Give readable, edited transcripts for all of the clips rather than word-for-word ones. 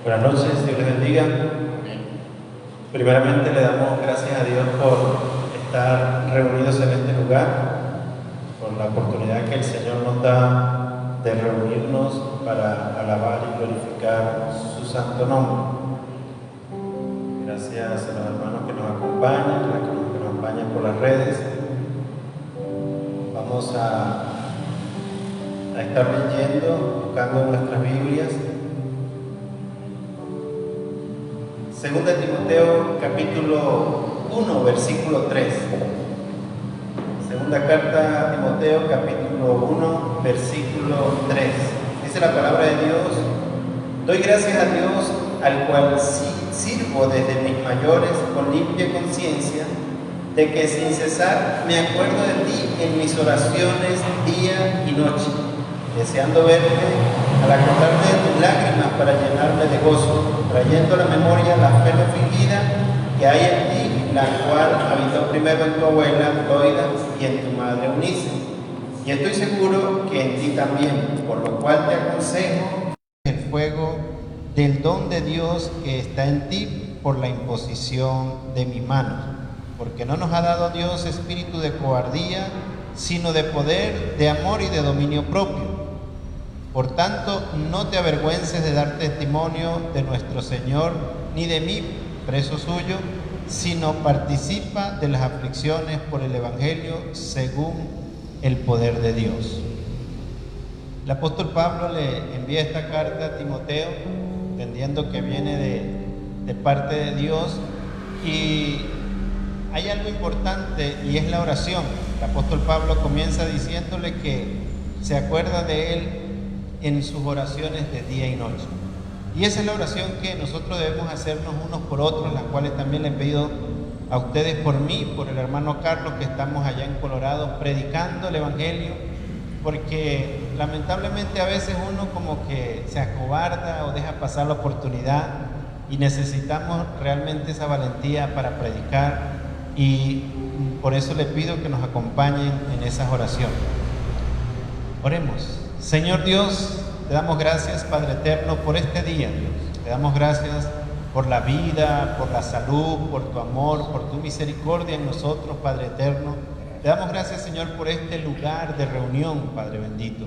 Buenas noches, Dios les bendiga. Primeramente le damos gracias a Dios por estar reunidos en este lugar, por la oportunidad que el Señor nos da de reunirnos para alabar y glorificar su santo nombre. Gracias a los hermanos que nos acompañan, a los que nos acompañan por las redes. Vamos a estar leyendo, buscando nuestras Biblias. Segunda Timoteo capítulo 1, versículo 3. Segunda carta a Timoteo capítulo 1, versículo 3. Dice la palabra de Dios: doy gracias a Dios, al cual sirvo desde mis mayores con limpia conciencia, de que sin cesar me acuerdo de ti en mis oraciones día y noche, deseando verte al acordarte de tus lágrimas para llenarme de gozo, trayendo a la memoria la fe no fingida que hay en ti, la cual habitó primero en tu abuela Loida y en tu madre Eunice. Y estoy seguro que en ti también, por lo cual te aconsejo el fuego del don de Dios que está en ti por la imposición de mi mano. Porque no nos ha dado Dios espíritu de cobardía, sino de poder, de amor y de dominio propio. Por tanto, no te avergüences de dar testimonio de nuestro Señor, ni de mí, preso suyo, sino participa de las aflicciones por el Evangelio según el poder de Dios. El apóstol Pablo le envía esta carta a Timoteo, entendiendo que viene de parte de Dios, y hay algo importante y es la oración. El apóstol Pablo comienza diciéndole que se acuerda de él en sus oraciones de día y noche. Y esa es la oración que nosotros debemos hacernos unos por otros, las cuales también le he pedido a ustedes por mí, por el hermano Carlos, que estamos allá en Colorado predicando el Evangelio, porque lamentablemente a veces uno como que se acobarda o deja pasar la oportunidad, y necesitamos realmente esa valentía para predicar, y por eso le pido que nos acompañen en esas oraciones. Oremos. Señor Dios, te damos gracias, Padre eterno, por este día, Dios. Te damos gracias por la vida, por la salud, por tu amor, por tu misericordia en nosotros, Padre eterno. Te damos gracias, Señor, por este lugar de reunión, Padre bendito.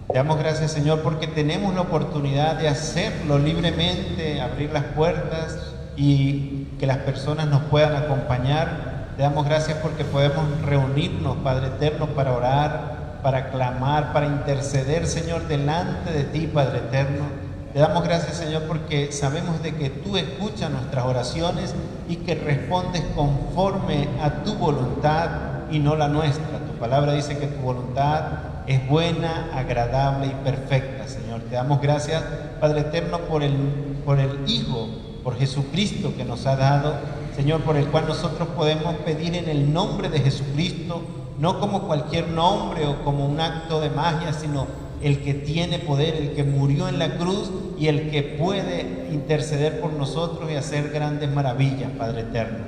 Te damos gracias, Señor, porque tenemos la oportunidad de hacerlo libremente, abrir las puertas y que las personas nos puedan acompañar. Te damos gracias porque podemos reunirnos, Padre eterno, para orar, para clamar, para interceder, Señor, delante de ti, Padre eterno. Te damos gracias, Señor, porque sabemos de que tú escuchas nuestras oraciones y que respondes conforme a tu voluntad y no la nuestra. Tu palabra dice que tu voluntad es buena, agradable y perfecta, Señor. Te damos gracias, Padre eterno, por el Hijo, por Jesucristo que nos ha dado, Señor, por el cual nosotros podemos pedir en el nombre de Jesucristo, no como cualquier nombre o como un acto de magia, sino el que tiene poder, el que murió en la cruz y el que puede interceder por nosotros y hacer grandes maravillas, Padre eterno.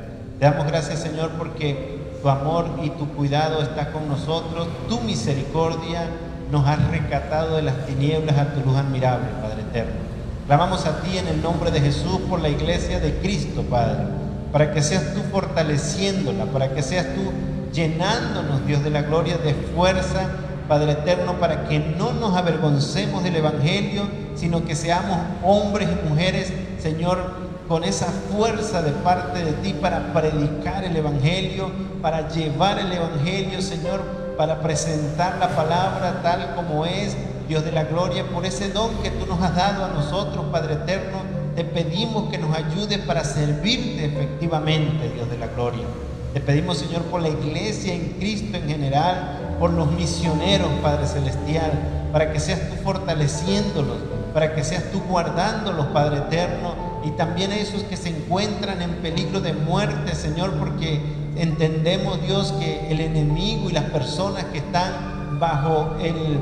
Te damos gracias, Señor, porque tu amor y tu cuidado está con nosotros, tu misericordia nos has rescatado de las tinieblas a tu luz admirable, Padre eterno. Clamamos a ti en el nombre de Jesús por la iglesia de Cristo, Padre, para que seas tú fortaleciéndola, para que seas tú llenándonos, Dios de la gloria, de fuerza, Padre eterno, para que no nos avergoncemos del Evangelio, sino que seamos hombres y mujeres, Señor, con esa fuerza de parte de ti para predicar el Evangelio, para llevar el Evangelio, Señor, para presentar la palabra tal como es, Dios de la gloria. Por ese don que tú nos has dado a nosotros, Padre eterno, te pedimos que nos ayudes para servirte efectivamente, Dios de la gloria. Te pedimos, Señor, por la iglesia en Cristo en general, por los misioneros, Padre celestial, para que seas tú fortaleciéndolos, para que seas tú guardándolos, Padre eterno, y también a esos que se encuentran en peligro de muerte, Señor, porque entendemos, Dios, que el enemigo y las personas que están bajo el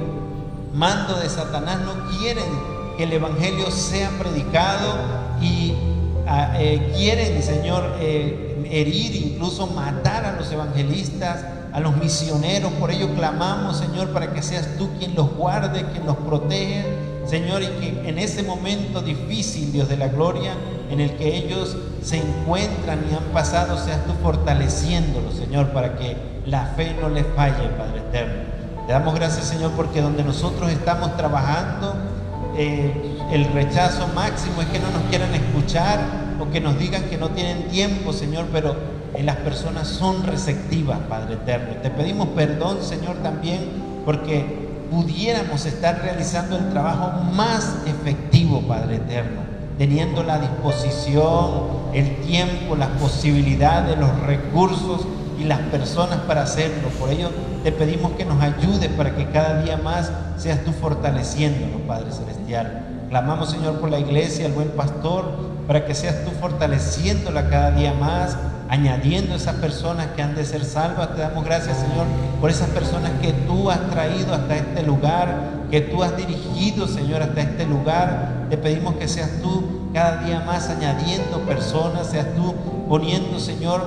mando de Satanás no quieren que el Evangelio sea predicado y quieren, Señor, herir, incluso matar a los evangelistas, a los misioneros. Por ello clamamos, Señor, para que seas tú quien los guarde, quien los protege, Señor, y que en ese momento difícil, Dios de la gloria, en el que ellos se encuentran y han pasado, seas tú fortaleciéndolos, Señor, para que la fe no les falle, Padre eterno. Te damos gracias, Señor, porque donde nosotros estamos trabajando, el rechazo máximo es que no nos quieran escuchar o que nos digan que no tienen tiempo, Señor, pero las personas son receptivas, Padre eterno. Te pedimos perdón, Señor, también porque pudiéramos estar realizando el trabajo más efectivo, Padre eterno, teniendo la disposición, el tiempo, las posibilidades, los recursos y las personas para hacerlo. Por ello te pedimos que nos ayudes para que cada día más seas tú fortaleciéndonos, Padre celestial. Clamamos, Señor, por la iglesia, el buen pastor, para que seas tú fortaleciéndola cada día más, añadiendo esas personas que han de ser salvas. Te damos gracias, Señor, por esas personas que tú has traído hasta este lugar, que tú has dirigido, Señor, hasta este lugar. Te pedimos que seas tú cada día más añadiendo personas, seas tú poniendo, Señor,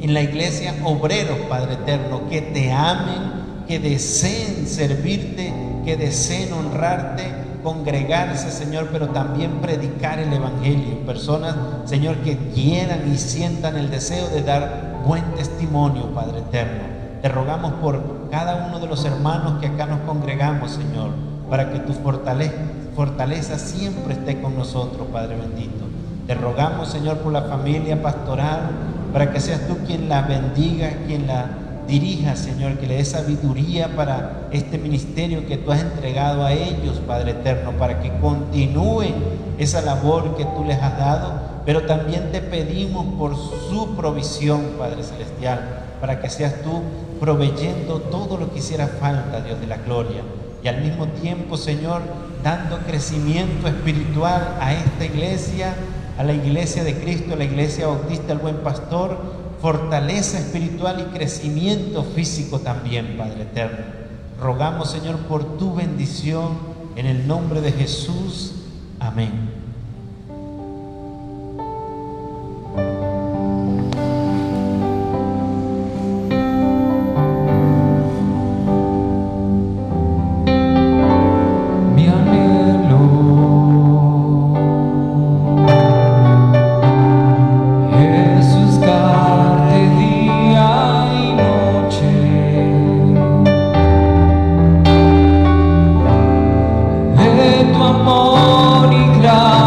en la iglesia obreros, Padre eterno, que te amen, que deseen servirte, que deseen honrarte, congregarse, Señor, pero también predicar el evangelio. Personas, Señor, que quieran y sientan el deseo de dar buen testimonio, Padre eterno. Te rogamos por cada uno de los hermanos que acá nos congregamos, Señor, para que tu fortaleza siempre esté con nosotros, Padre bendito. Te rogamos, Señor, por la familia pastoral, para que seas tú quien la bendiga, quien la dirija, Señor, que le dé sabiduría para este ministerio que tú has entregado a ellos, Padre eterno, para que continúen esa labor que tú les has dado, pero también te pedimos por su provisión, Padre celestial, para que seas tú proveyendo todo lo que hiciera falta, Dios de la gloria, y al mismo tiempo, Señor, dando crecimiento espiritual a esta iglesia, a la iglesia de Cristo, a la iglesia bautista, el buen pastor, fortaleza espiritual y crecimiento físico también, Padre eterno. Rogamos, Señor, por tu bendición, en el nombre de Jesús. Amén. Tu amor y gracia.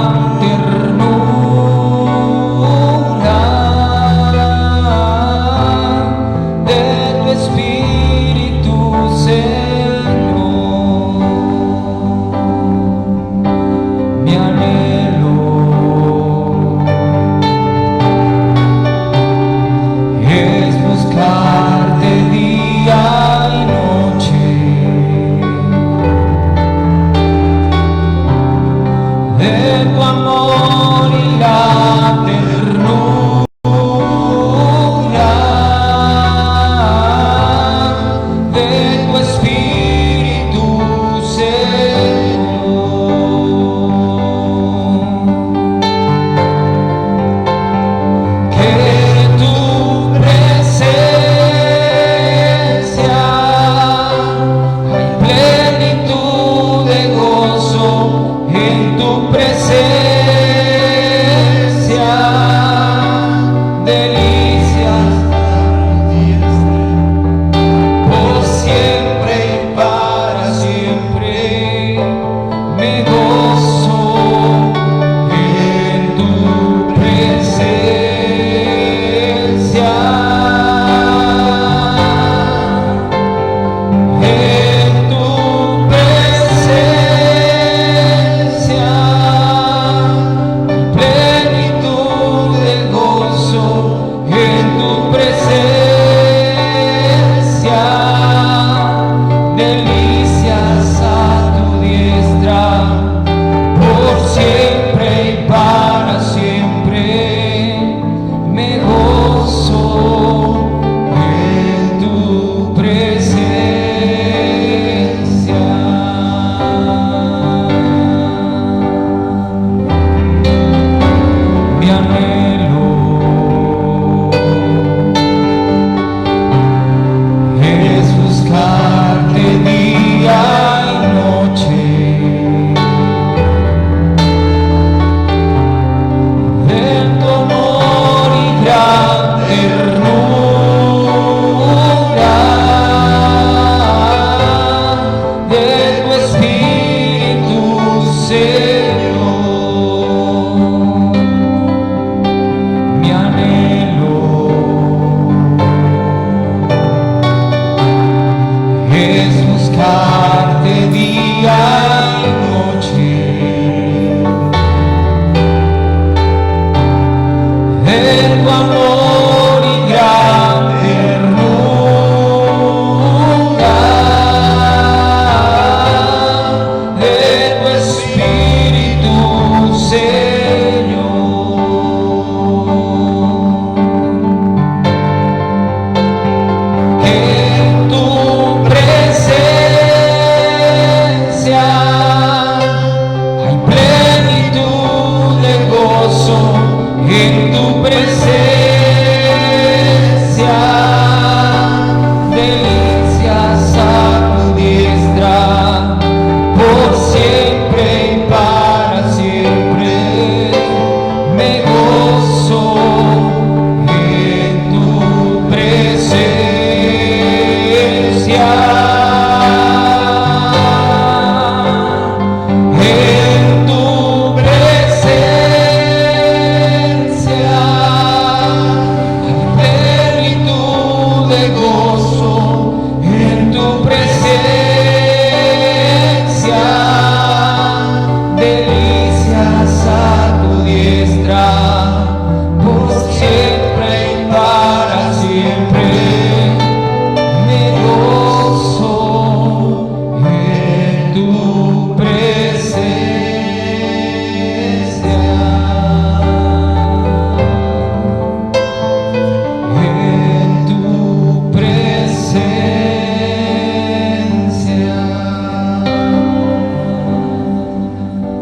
tu presencia.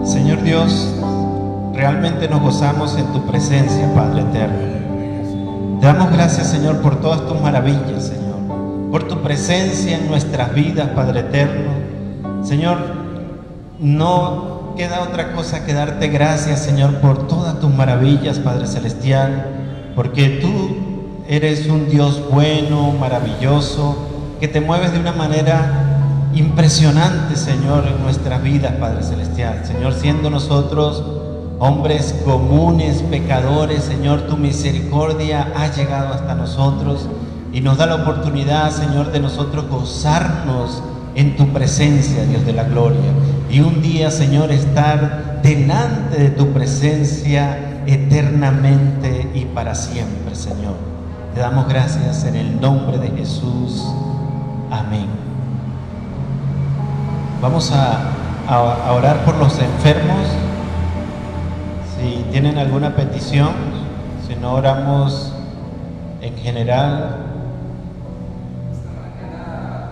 Señor Dios, realmente nos gozamos en tu presencia, Padre eterno. Te damos gracias, Señor, por todas tus maravillas, Señor, por tu presencia en nuestras vidas, Padre eterno. Señor, no queda otra cosa que darte gracias, Señor, por todas tus maravillas, Padre celestial, porque tú eres un Dios bueno, maravilloso, que te mueves de una manera impresionante, Señor, en nuestras vidas, Padre celestial. Señor, siendo nosotros hombres comunes, pecadores, Señor, tu misericordia ha llegado hasta nosotros y nos da la oportunidad, Señor, de nosotros gozarnos en tu presencia, Dios de la gloria, y un día, Señor, estar delante de tu presencia eternamente y para siempre, Señor. Te damos gracias en el nombre de Jesús. Amén. Vamos a orar por los enfermos. Si tienen alguna petición, si no, oramos en general. Esta mañana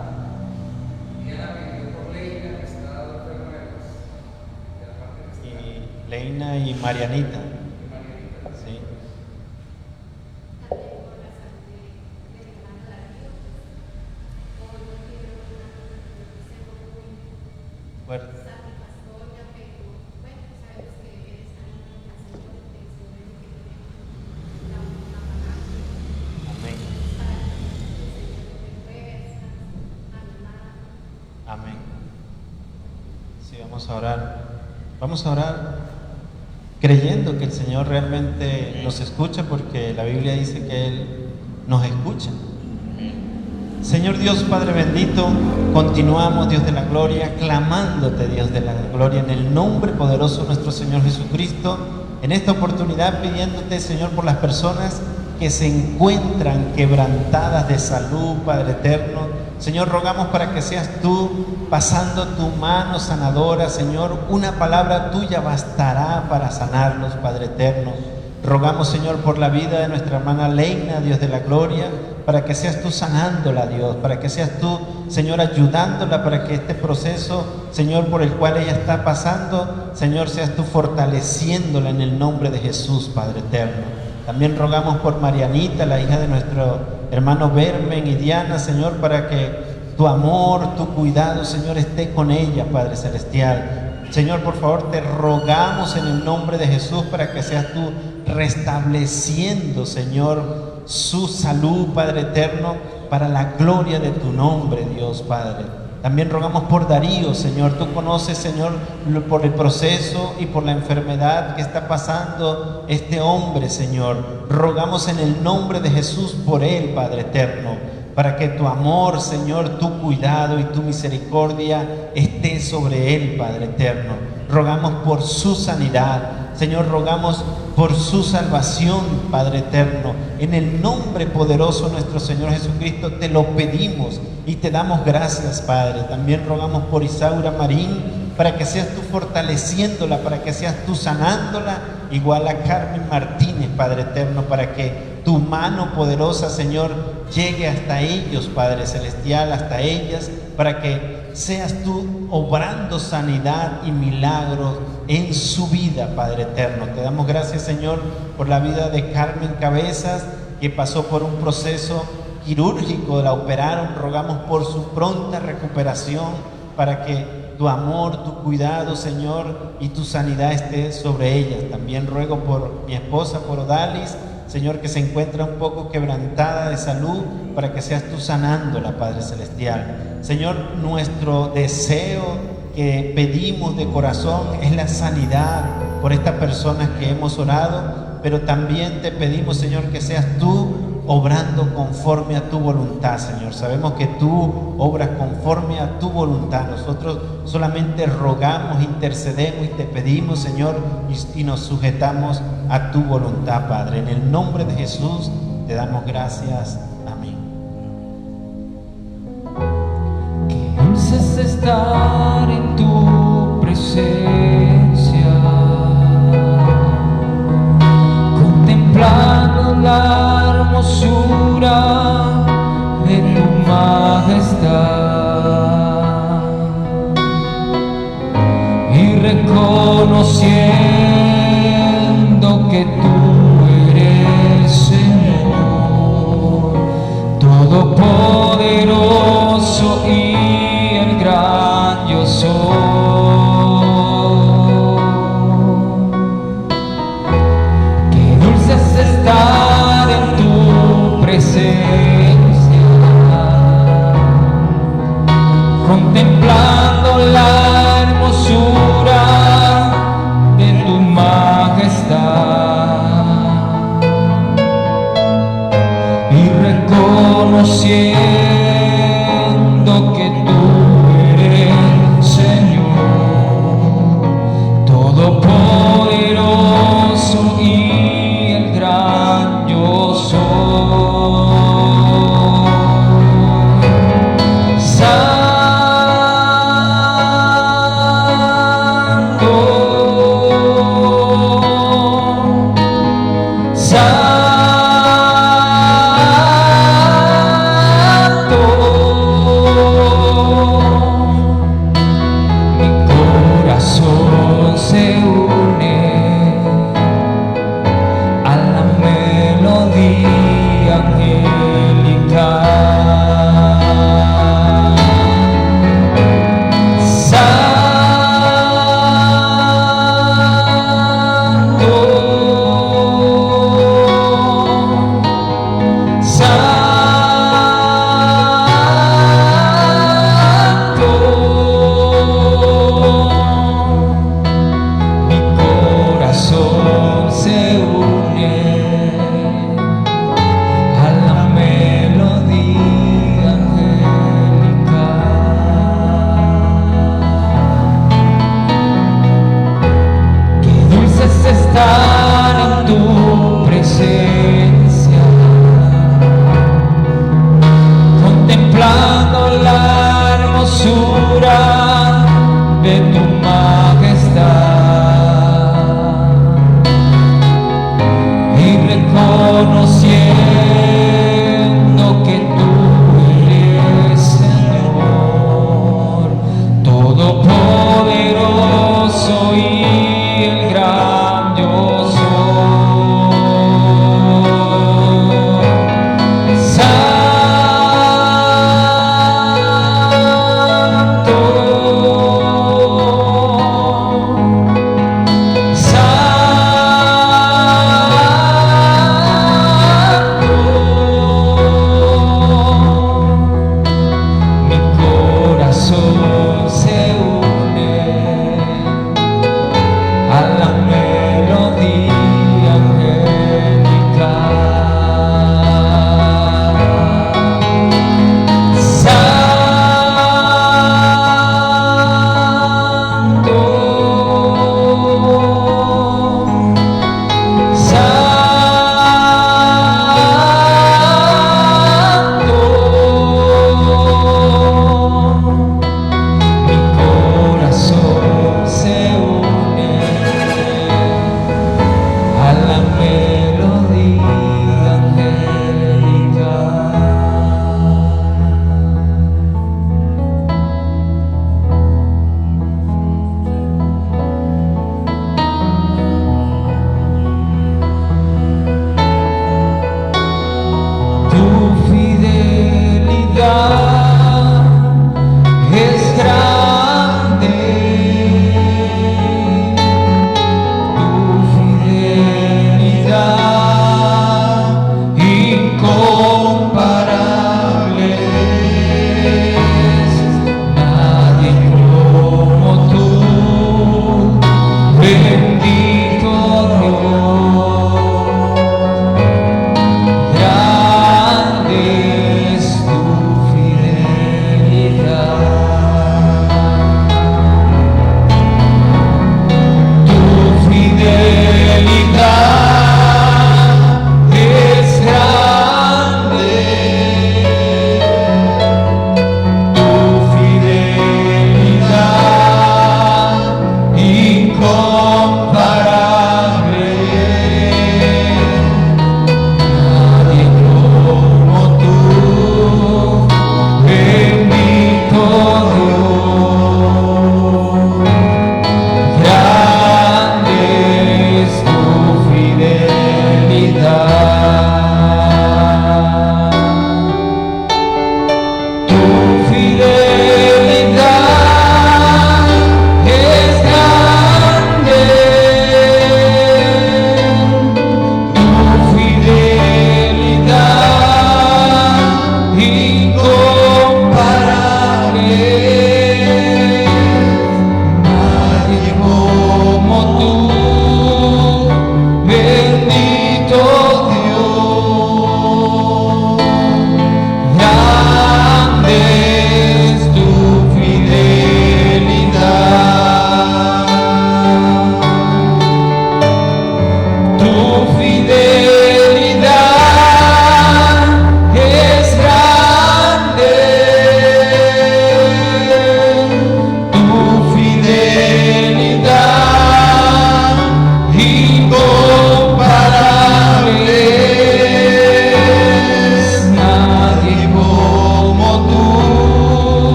Diana pidió por Leina, que está enferma de la parte de Y Leina y Marianita. Sí. Fuerte. Amén. Amén. Sí, vamos a orar. Vamos a orar creyendo que el Señor realmente nos escucha, porque la Biblia dice que Él nos escucha. Señor Dios, Padre bendito, continuamos, Dios de la gloria, clamándote, Dios de la gloria, en el nombre poderoso de nuestro Señor Jesucristo, en esta oportunidad pidiéndote, Señor, por las personas que se encuentran quebrantadas de salud, Padre eterno. Señor, rogamos para que seas tú pasando tu mano sanadora, Señor. Una palabra tuya bastará para sanarlos, Padre eterno. Rogamos, Señor, por la vida de nuestra hermana Leina, Dios de la gloria, para que seas tú sanándola, Dios, para que seas tú, Señor, ayudándola, para que este proceso, Señor, por el cual ella está pasando, Señor, seas tú fortaleciéndola en el nombre de Jesús, Padre eterno. También rogamos por Marianita, la hija de nuestro hermano Bermen y Diana, Señor, para que tu amor, tu cuidado, Señor, esté con ella, Padre celestial. Señor, por favor, te rogamos en el nombre de Jesús para que seas tú restableciendo, Señor, su salud, Padre eterno, para la gloria de tu nombre, Dios Padre. También rogamos por Darío, Señor. Tú conoces, Señor, por el proceso y por la enfermedad que está pasando este hombre, Señor. Rogamos en el nombre de Jesús por él, Padre eterno, para que tu amor, Señor, tu cuidado y tu misericordia esté sobre él, Padre eterno. Rogamos por su sanidad, Señor, rogamos por su salvación, Padre eterno. En el nombre poderoso de nuestro Señor Jesucristo te lo pedimos y te damos gracias, Padre. También rogamos por Isaura Marín, para que seas tú fortaleciéndola, para que seas tú sanándola, igual a Carmen Martínez, Padre eterno, para que tu mano poderosa, Señor, llegue hasta ellos, Padre celestial, hasta ellas, para que seas tú obrando sanidad y milagros en su vida, Padre eterno. Te damos gracias, Señor, por la vida de Carmen Cabezas, que pasó por un proceso quirúrgico, la operaron. Rogamos por su pronta recuperación, para que tu amor, tu cuidado, Señor, y tu sanidad esté sobre ellas. También ruego por mi esposa, por Odalis, Señor, que se encuentra un poco quebrantada de salud, para que seas tú sanándola, Padre celestial. Señor, nuestro deseo que pedimos de corazón es la sanidad por estas personas que hemos orado, pero también te pedimos, Señor, que seas tú obrando conforme a tu voluntad, Señor. Sabemos que tú obras conforme a tu voluntad. Nosotros solamente rogamos, intercedemos y te pedimos, Señor, y nos sujetamos a tu voluntad, Padre. En el nombre de Jesús te damos gracias. Amén. Que dulce es estar en tu reconociendo que tú eres Señor, todopoderoso y el gran yo soy. Qué dulce es estar en tu presencia, contemplando la hermosura de tu majestad y reconociendo que tú eres Señor,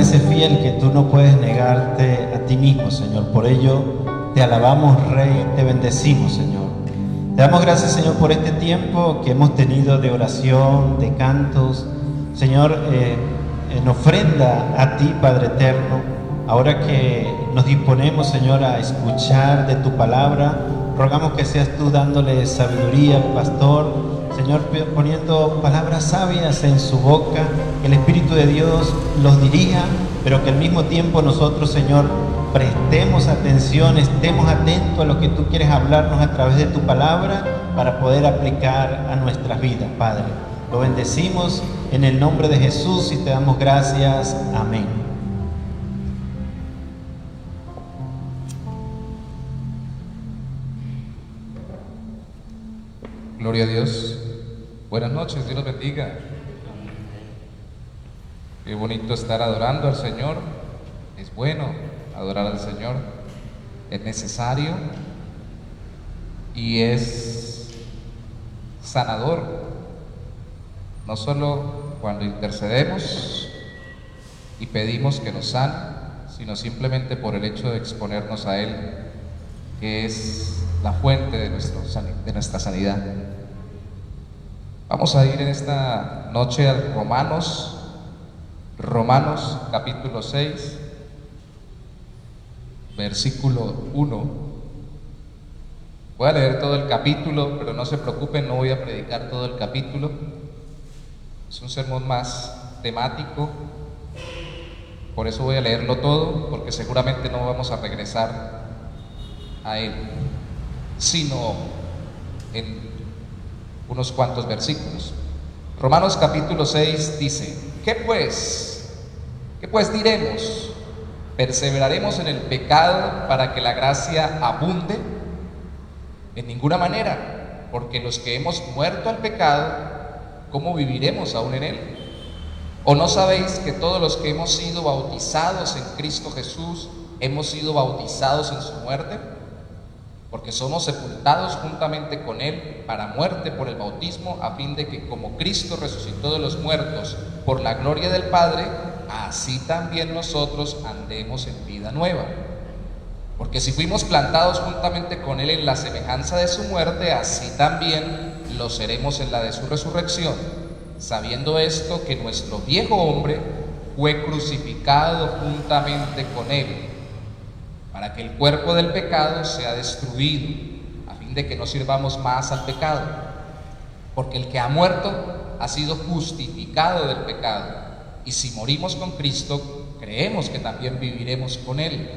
parece fiel que tú no puedes negarte a ti mismo, Señor. Por ello, te alabamos, Rey, te bendecimos, Señor. Te damos gracias, Señor, por este tiempo que hemos tenido de oración, de cantos, Señor, en ofrenda a ti, Padre eterno. Ahora que nos disponemos, Señor, a escuchar de tu palabra, rogamos que seas tú dándole sabiduría al pastor, Señor, poniendo palabras sabias en su boca, que el Espíritu de Dios los dirija, pero que al mismo tiempo nosotros, Señor, prestemos atención, estemos atentos a lo que tú quieres hablarnos a través de tu palabra para poder aplicar a nuestras vidas, Padre. Lo bendecimos en el nombre de Jesús y te damos gracias. Amén. Gloria a Dios. Buenas noches, Dios los bendiga. Qué bonito estar adorando al Señor. Es bueno adorar al Señor. Es necesario y es sanador. No solo cuando intercedemos y pedimos que nos sane, sino simplemente por el hecho de exponernos a Él, que es la fuente de nuestra sanidad. Vamos a ir en esta noche a Romanos capítulo 6, versículo 1. Voy a leer todo el capítulo, pero no se preocupen, no voy a predicar todo el capítulo. Es un sermón más temático, por eso voy a leerlo todo, porque seguramente no vamos a regresar a él, sino en unos cuantos versículos. Romanos capítulo 6 dice: ¿Qué pues diremos? ¿Perseveraremos en el pecado para que la gracia abunde? En ninguna manera, porque los que hemos muerto al pecado, ¿cómo viviremos aún en él? ¿O no sabéis que todos los que hemos sido bautizados en Cristo Jesús hemos sido bautizados en su muerte? Porque somos sepultados juntamente con Él para muerte por el bautismo, a fin de que como Cristo resucitó de los muertos por la gloria del Padre, así también nosotros andemos en vida nueva. Porque si fuimos plantados juntamente con Él en la semejanza de su muerte, así también lo seremos en la de su resurrección, sabiendo esto, que nuestro viejo hombre fue crucificado juntamente con Él, para que el cuerpo del pecado sea destruido, a fin de que no sirvamos más al pecado. Porque el que ha muerto ha sido justificado del pecado, y si morimos con Cristo, creemos que también viviremos con Él,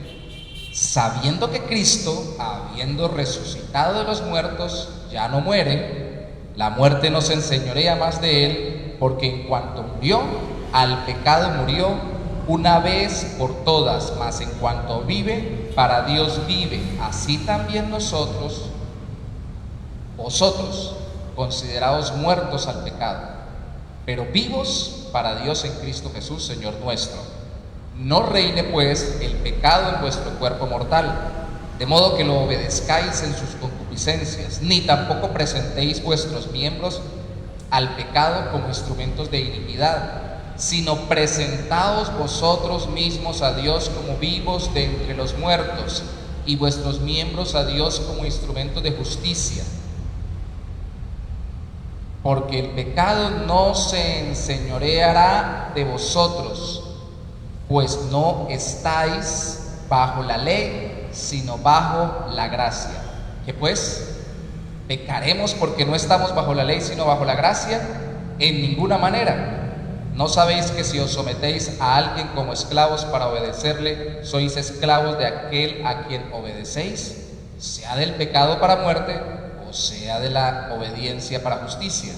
sabiendo que Cristo, habiendo resucitado de los muertos, ya no muere. La muerte no se enseñorea más de Él, porque en cuanto murió, al pecado murió una vez por todas, mas en cuanto vive, para Dios vive. Así también vosotros, consideraos muertos al pecado, pero vivos para Dios en Cristo Jesús, Señor nuestro. No reine pues el pecado en vuestro cuerpo mortal, de modo que lo obedezcáis en sus concupiscencias, ni tampoco presentéis vuestros miembros al pecado como instrumentos de iniquidad, sino presentaos vosotros mismos a Dios como vivos de entre los muertos, y vuestros miembros a Dios como instrumentos de justicia. Porque el pecado no se enseñoreará de vosotros, pues no estáis bajo la ley, sino bajo la gracia. ¿Qué pues? ¿Pecaremos porque no estamos bajo la ley, sino bajo la gracia? En ninguna manera. ¿No sabéis que si os sometéis a alguien como esclavos para obedecerle, sois esclavos de aquel a quien obedecéis, sea del pecado para muerte, o sea de la obediencia para justicia?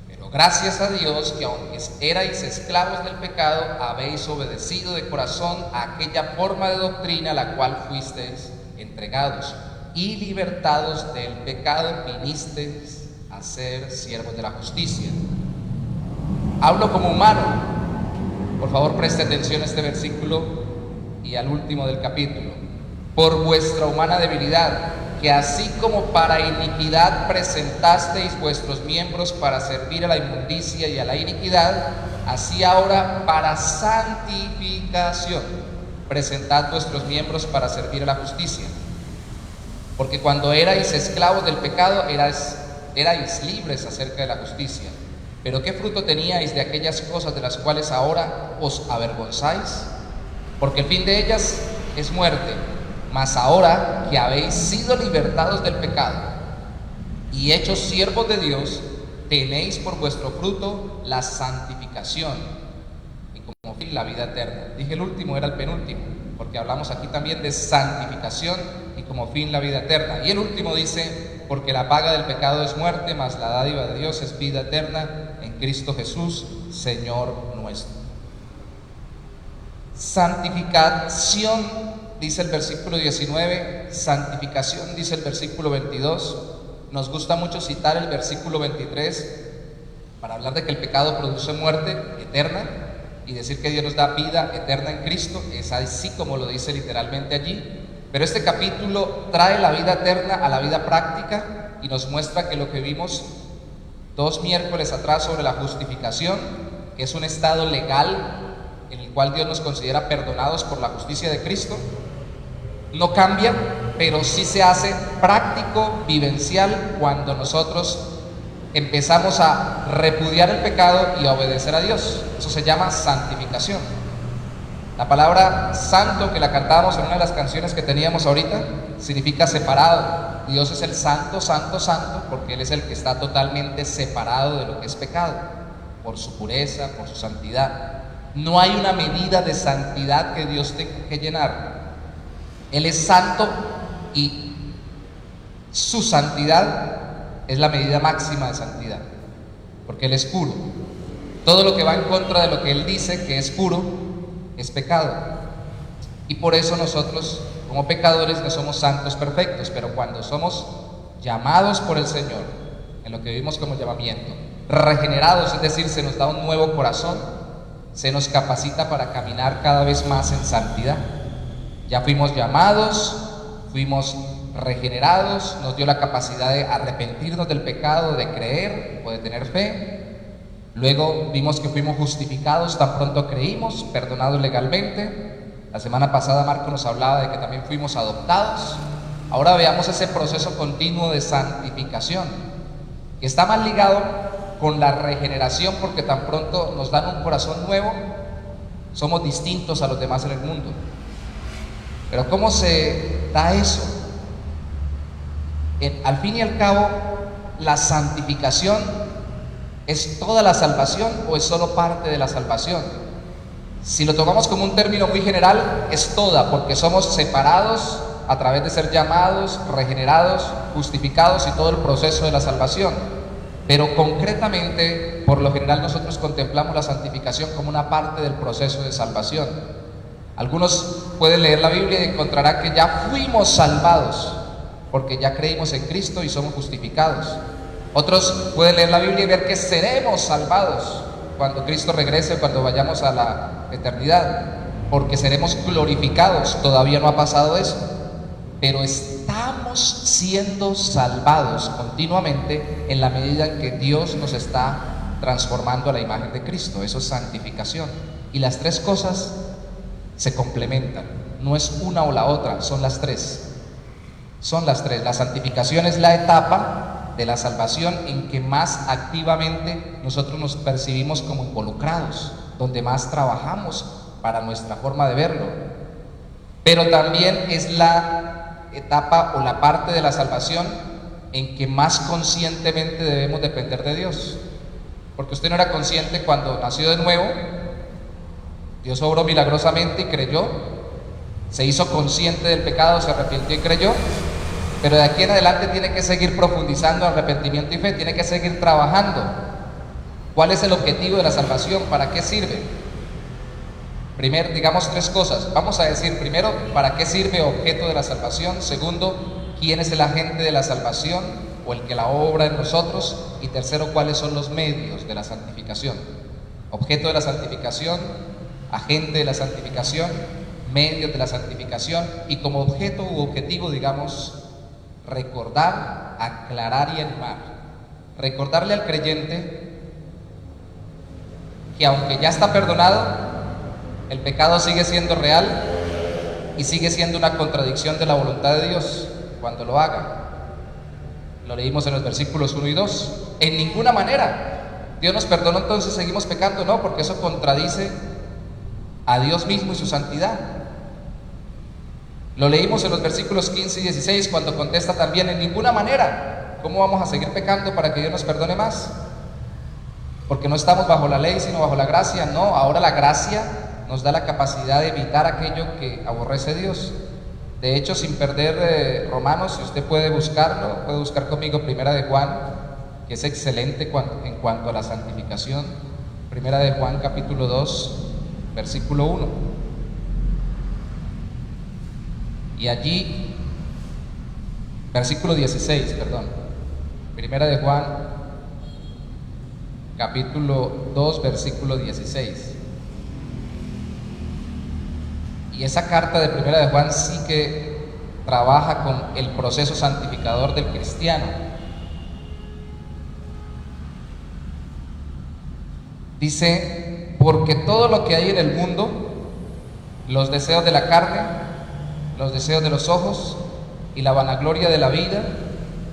Pero gracias a Dios que aunque erais esclavos del pecado, habéis obedecido de corazón a aquella forma de doctrina a la cual fuisteis entregados, y libertados del pecado vinisteis a ser siervos de la justicia. Hablo como humano. Por favor, preste atención a este versículo y al último del capítulo. Por vuestra humana debilidad, que así como para iniquidad presentasteis vuestros miembros para servir a la inmundicia y a la iniquidad, así ahora para santificación santificación. Presentad vuestros miembros para servir a la justicia. Porque cuando erais esclavos del pecado, erais libres acerca de la justicia. Pero ¿qué fruto teníais de aquellas cosas de las cuales ahora os avergonzáis? Porque el fin de ellas es muerte. Mas ahora que habéis sido libertados del pecado y hechos siervos de Dios, tenéis por vuestro fruto la santificación y como fin la vida eterna. Dije el último, era el penúltimo, porque hablamos aquí también de santificación y como fin la vida eterna. Y el último dice, porque la paga del pecado es muerte, mas la dádiva de Dios es vida eterna en Cristo Jesús, Señor nuestro. Santificación, dice el versículo 19, santificación, dice el versículo 22. Nos gusta mucho citar el versículo 23 para hablar de que el pecado produce muerte eterna y decir que Dios nos da vida eterna en Cristo. Es así como lo dice literalmente allí. Pero este capítulo trae la vida eterna a la vida práctica y nos muestra que lo que vimos 2 miércoles atrás sobre la justificación, que es un estado legal en el cual Dios nos considera perdonados por la justicia de Cristo, no cambia, pero sí se hace práctico, vivencial, cuando nosotros empezamos a repudiar el pecado y a obedecer a Dios. Eso se llama santificación. La palabra santo, que la cantábamos en una de las canciones que teníamos ahorita, significa separado. Dios es el santo, santo, santo, porque Él es el que está totalmente separado de lo que es pecado, por su pureza, por su santidad. No hay una medida de santidad que Dios tenga que llenar. Él es santo y su santidad es la medida máxima de santidad, porque Él es puro. Todo lo que va en contra de lo que Él dice que es puro es pecado. Y por eso nosotros, como pecadores, no somos santos perfectos, pero cuando somos llamados por el Señor, en lo que vivimos como llamamiento, regenerados, es decir, se nos da un nuevo corazón, se nos capacita para caminar cada vez más en santidad. Ya fuimos llamados, fuimos regenerados, nos dio la capacidad de arrepentirnos del pecado, de creer o de tener fe. Luego vimos que fuimos justificados tan pronto creímos, perdonados legalmente. La semana pasada Marco nos hablaba de que también fuimos adoptados. Ahora veamos ese proceso continuo de santificación, que está más ligado con la regeneración, porque tan pronto nos dan un corazón nuevo, somos distintos a los demás en el mundo. Pero ¿cómo se da eso? Al fin y al cabo, la santificación ¿es toda la salvación o es solo parte de la salvación? Si lo tomamos como un término muy general, es toda, porque somos separados a través de ser llamados, regenerados, justificados y todo el proceso de la salvación. Pero concretamente, por lo general, nosotros contemplamos la santificación como una parte del proceso de salvación. Algunos pueden leer la Biblia y encontrarán que ya fuimos salvados, porque ya creímos en Cristo y somos justificados. Otros pueden leer la Biblia y ver que seremos salvados cuando Cristo regrese, cuando vayamos a la eternidad, porque seremos glorificados. Todavía no ha pasado eso, pero estamos siendo salvados continuamente en la medida en que Dios nos está transformando a la imagen de Cristo. Eso es santificación. Y las 3 cosas se complementan, no es una o la otra, son las 3. Son las 3. La santificación es la etapa de la salvación en que más activamente nosotros nos percibimos como involucrados, donde más trabajamos para nuestra forma de verlo. Pero también es la etapa o la parte de la salvación en que más conscientemente debemos depender de Dios, porque usted no era consciente cuando nació de nuevo. Dios obró milagrosamente y creyó, se hizo consciente del pecado, se arrepintió y creyó, pero de aquí en adelante tiene que seguir profundizando en arrepentimiento y fe, tiene que seguir trabajando. ¿Cuál es el objetivo de la salvación? ¿Para qué sirve? Primero, digamos 3 cosas. Vamos a decir primero, ¿para qué sirve objeto de la salvación? Segundo, ¿quién es el agente de la salvación o el que la obra en nosotros? Y tercero, ¿cuáles son los medios de la santificación? Objeto de la santificación, agente de la santificación, medios de la santificación, y como objeto u objetivo, digamos, recordar, aclarar y animar. Recordarle al creyente que aunque ya está perdonado, El pecado sigue siendo real y sigue siendo una contradicción de la voluntad de Dios cuando lo haga. Lo leímos en los versículos 1 y 2. En ninguna manera. Dios nos perdonó, entonces seguimos pecando. No, porque eso contradice a Dios mismo y su santidad. Lo leímos en los versículos 15 y 16 cuando contesta también: en ninguna manera. ¿Cómo vamos a seguir pecando para que Dios nos perdone más? Porque no estamos bajo la ley sino bajo la gracia. No, ahora la gracia nos da la capacidad de evitar aquello que aborrece a Dios. De hecho, sin perder Romanos, si usted puede buscarlo, puede buscar conmigo Primera de Juan, que es excelente en cuanto a la santificación. Primera de Juan capítulo 2, versículo 1. Y allí, versículo 16, perdón. Primera de Juan capítulo 2, versículo 16. Y esa carta de Primera de Juan sí que trabaja con el proceso santificador del cristiano. Dice: porque todo lo que hay en el mundo, los deseos de la carne, los deseos de los ojos y la vanagloria de la vida,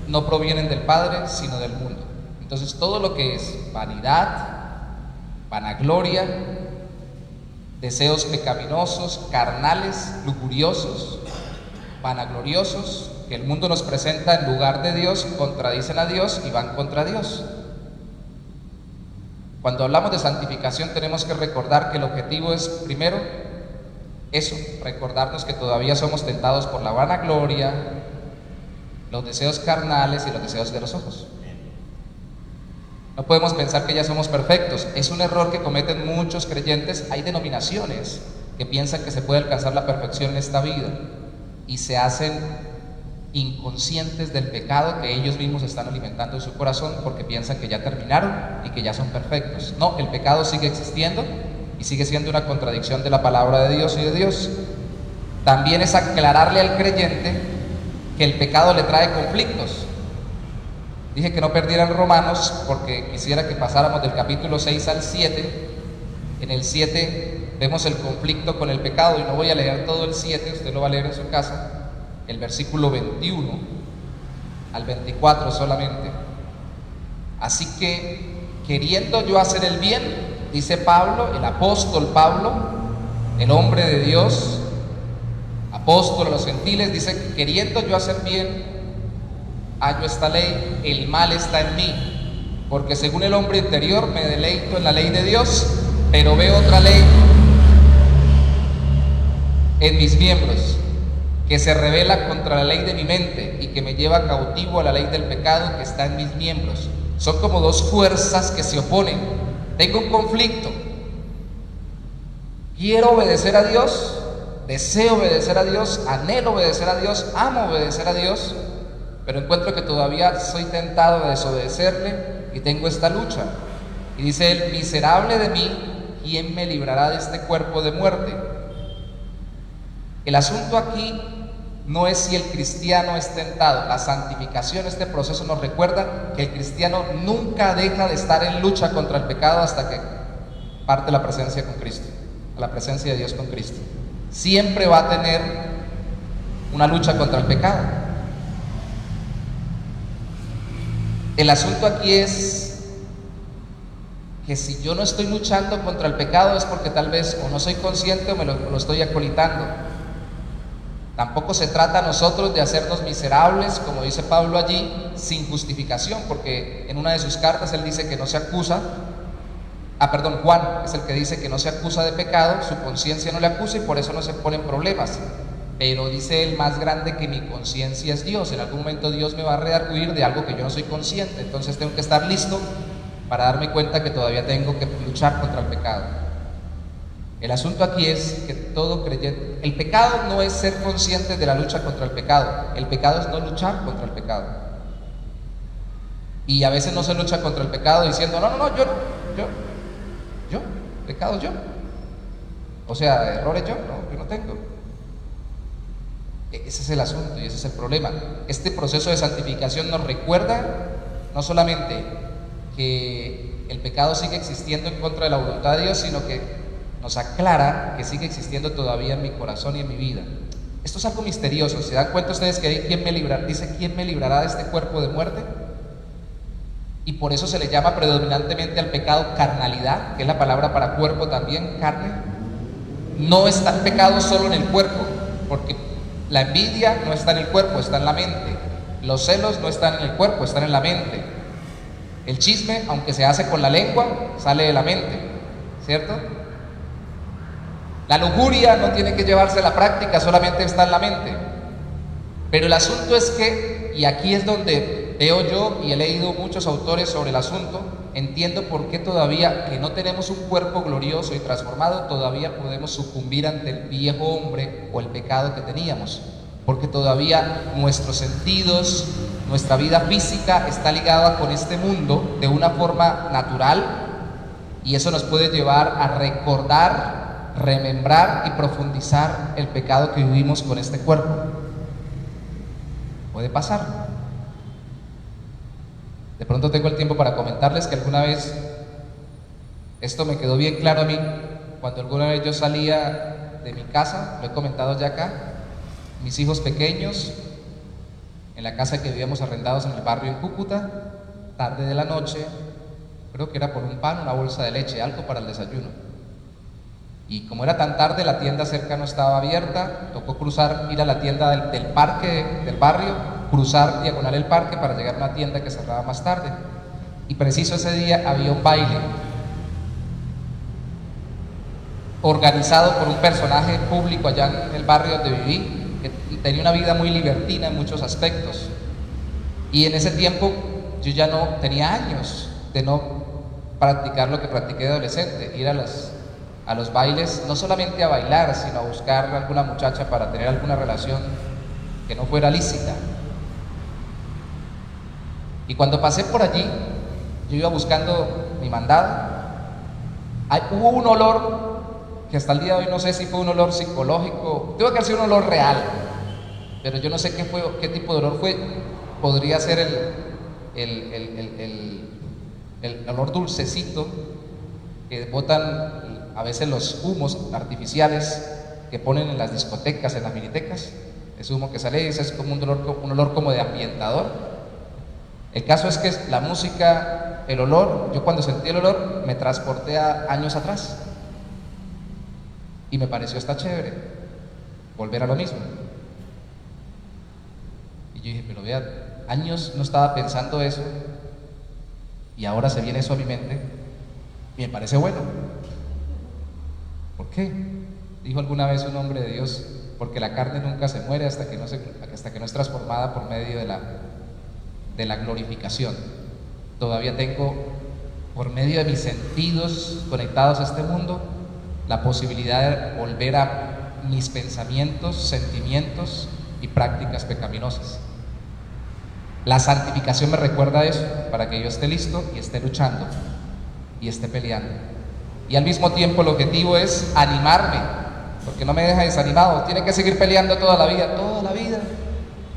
no provienen del Padre, sino del mundo. Entonces, todo lo que es vanidad, vanagloria, deseos pecaminosos, carnales, lujuriosos, vanagloriosos, que el mundo nos presenta en lugar de Dios, contradicen a Dios y van contra Dios. Cuando hablamos de santificación tenemos que recordar que el objetivo es, primero, eso, recordarnos que todavía somos tentados por la vanagloria, los deseos carnales y los deseos de los ojos. No podemos pensar que ya somos perfectos. Es un error que cometen muchos creyentes. Hay denominaciones que piensan que se puede alcanzar la perfección en esta vida y se hacen inconscientes del pecado que ellos mismos están alimentando en su corazón, porque piensan que ya terminaron y que ya son perfectos. No, el pecado sigue existiendo y sigue siendo una contradicción de la palabra de Dios y de Dios. También es aclararle al creyente que el pecado le trae conflictos. Dije que no perdieran Romanos porque quisiera que pasáramos del capítulo 6 al 7. En el 7 vemos el conflicto con el pecado, y no voy a leer todo el 7, usted lo va a leer en su casa, el versículo 21 al 24 solamente. Así que, queriendo yo hacer el bien, dice Pablo, el apóstol Pablo, el hombre de Dios, apóstol a los gentiles, dice: queriendo yo hacer bien, hallo esta ley, el mal está en mí, porque según el hombre interior me deleito en la ley de Dios, pero veo otra ley en mis miembros, que se rebela contra la ley de mi mente y que me lleva cautivo a la ley del pecado que está en mis miembros. Son como dos fuerzas que se oponen. Tengo un conflicto. Quiero obedecer a Dios, deseo obedecer a Dios, anhelo obedecer a Dios, amo obedecer a Dios, pero encuentro que todavía soy tentado de desobedecerle y tengo esta lucha. Y dice él: miserable de mí, ¿quién me librará de este cuerpo de muerte? El asunto aquí no es si el cristiano es tentado. La santificación, este proceso, nos recuerda que el cristiano nunca deja de estar en lucha contra el pecado hasta que parte a la presencia con Cristo, a la presencia de Dios con Cristo. Siempre va a tener una lucha contra el pecado. El asunto aquí es que si yo no estoy luchando contra el pecado es porque tal vez o no soy consciente o me lo estoy acolitando. Tampoco se trata a nosotros de hacernos miserables, como dice Pablo allí, sin justificación, porque en una de sus cartas él dice que no se acusa. Juan es el que dice que no se acusa de pecado, su conciencia no le acusa y por eso no se ponen problemas. Pero dice él: más grande que mi conciencia es Dios. En algún momento Dios me va a redarguir de algo que yo no soy consciente, entonces tengo que estar listo para darme cuenta que todavía tengo que luchar contra el pecado. El asunto aquí es que todo creyente, el pecado no es ser consciente de la lucha contra el pecado, el pecado es no luchar contra el pecado. Y a veces no se lucha contra el pecado diciendo: pecados yo, o sea, errores yo no tengo. Ese es el asunto y ese es el problema. Este proceso de santificación nos recuerda no solamente que el pecado sigue existiendo en contra de la voluntad de Dios, sino que nos aclara que sigue existiendo todavía en mi corazón y en mi vida. Esto es algo misterioso. ¿Se dan cuenta ustedes que hay quien me librará? Dice, ¿quién me librará de este cuerpo de muerte? Y por eso se le llama predominantemente al pecado carnalidad, que es la palabra para cuerpo también, carne. No está el pecado solo en el cuerpo, porque la envidia no está en el cuerpo, está en la mente. Los celos no están en el cuerpo, están en la mente. El chisme, aunque se hace con la lengua, sale de la mente, ¿cierto? La lujuria no tiene que llevarse a la práctica, solamente está en la mente. Pero el asunto es que, y aquí es donde veo yo, y he leído muchos autores sobre el asunto, entiendo por qué todavía, que no tenemos un cuerpo glorioso y transformado, todavía podemos sucumbir ante el viejo hombre o el pecado que teníamos. Porque todavía nuestros sentidos, nuestra vida física está ligada con este mundo de una forma natural, y eso nos puede llevar a recordar, remembrar y profundizar el pecado que vivimos con este cuerpo. Puede pasar. De pronto tengo el tiempo para comentarles que alguna vez, esto me quedó bien claro a mí, cuando alguna vez yo salía de mi casa, lo he comentado ya acá, mis hijos pequeños, en la casa que vivíamos arrendados en el barrio en Cúcuta, tarde de la noche, creo que era por un pan, una bolsa de leche, algo para el desayuno. Y como era tan tarde, la tienda cerca no estaba abierta, tocó cruzar, ir a la tienda del parque del barrio, cruzar diagonal el parque para llegar a una tienda que cerraba más tarde. Y preciso ese día había un baile organizado por un personaje público allá en el barrio donde viví, que tenía una vida muy libertina en muchos aspectos. Y en ese tiempo yo ya no tenía años de no practicar lo que practiqué de adolescente, ir a los bailes, no solamente a bailar, sino a buscar alguna muchacha para tener alguna relación que no fuera lícita. Y cuando pasé por allí, yo iba buscando mi mandado. Hubo un olor que hasta el día de hoy no sé si fue un olor psicológico, tuvo que haber sido un olor real, pero yo no sé qué tipo de olor fue. Podría ser el olor dulcecito que botan a veces los humos artificiales que ponen en las discotecas, en las minitecas. Ese humo que sale, ese es como un olor como de ambientador. El caso es que la música, el olor, yo cuando sentí el olor me transporté a años atrás y me pareció hasta chévere volver a lo mismo. Y yo dije, pero vea, años no estaba pensando eso y ahora se viene eso a mi mente y me parece bueno. ¿Por qué? Dijo alguna vez un hombre de Dios, porque la carne nunca se muere hasta que no es transformada por medio de la glorificación. Todavía tengo, por medio de mis sentidos conectados a este mundo, la posibilidad de volver a mis pensamientos, sentimientos y prácticas pecaminosas. La santificación me recuerda eso, para que yo esté listo y esté luchando y esté peleando. Y al mismo tiempo el objetivo es animarme, porque no me deja desanimado. Tiene que seguir peleando toda la vida.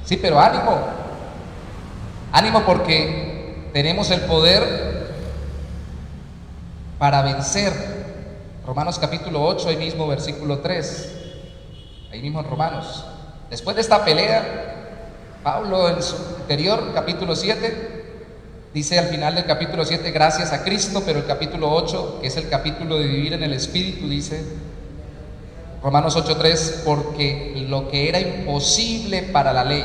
Sí, pero ánimo. Ánimo, porque tenemos el poder para vencer. Romanos capítulo 8, ahí mismo versículo 3, ahí mismo en Romanos. Después de esta pelea, Pablo en su interior, capítulo 7, dice al final del capítulo 7, gracias a Cristo, pero el capítulo 8, que es el capítulo de vivir en el Espíritu, dice, Romanos 8:3, porque lo que era imposible para la ley,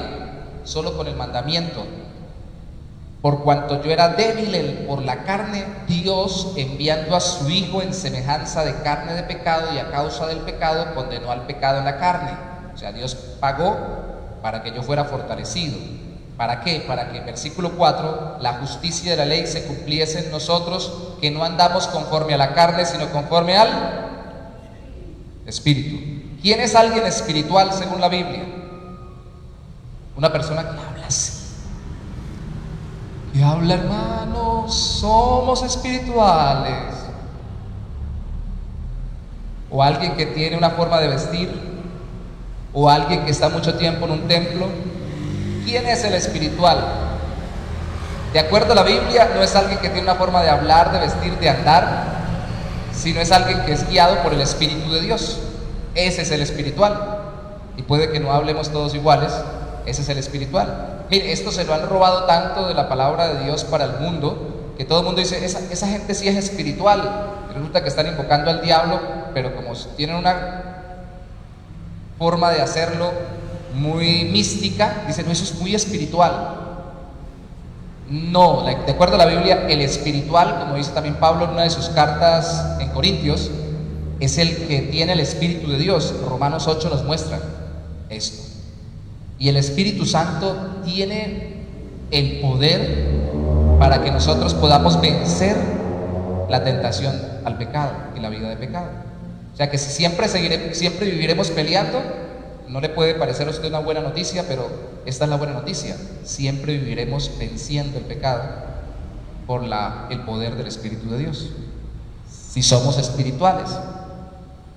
solo con el mandamiento, por cuanto yo era débil por la carne, Dios, enviando a su Hijo en semejanza de carne de pecado, y a causa del pecado condenó al pecado en la carne. O sea, Dios pagó para que yo fuera fortalecido. ¿Para qué? Para que, versículo 4, la justicia de la ley se cumpliese en nosotros, que no andamos conforme a la carne, sino conforme al Espíritu. ¿Quién es alguien espiritual según la Biblia? Una persona que habla así. Y habla, hermanos, somos espirituales. O alguien que tiene una forma de vestir, o alguien que está mucho tiempo en un templo. ¿Quién es el espiritual? De acuerdo a la Biblia, no es alguien que tiene una forma de hablar, de vestir, de andar, sino es alguien que es guiado por el Espíritu de Dios. Ese es el espiritual. Y puede que no hablemos todos iguales, ese es el espiritual. Mire, esto se lo han robado tanto de la palabra de Dios para el mundo, que todo el mundo dice, esa gente sí es espiritual. Y resulta que están invocando al diablo, pero como tienen una forma de hacerlo muy mística, dicen, no, eso es muy espiritual. No, de acuerdo a la Biblia, el espiritual, como dice también Pablo en una de sus cartas en Corintios, es el que tiene el Espíritu de Dios. Romanos 8 nos muestra esto. Y el Espíritu Santo tiene el poder para que nosotros podamos vencer la tentación al pecado y la vida de pecado. O sea que si siempre viviremos peleando, no le puede parecer a usted una buena noticia, pero esta es la buena noticia. Siempre viviremos venciendo el pecado por el poder del Espíritu de Dios, si somos espirituales.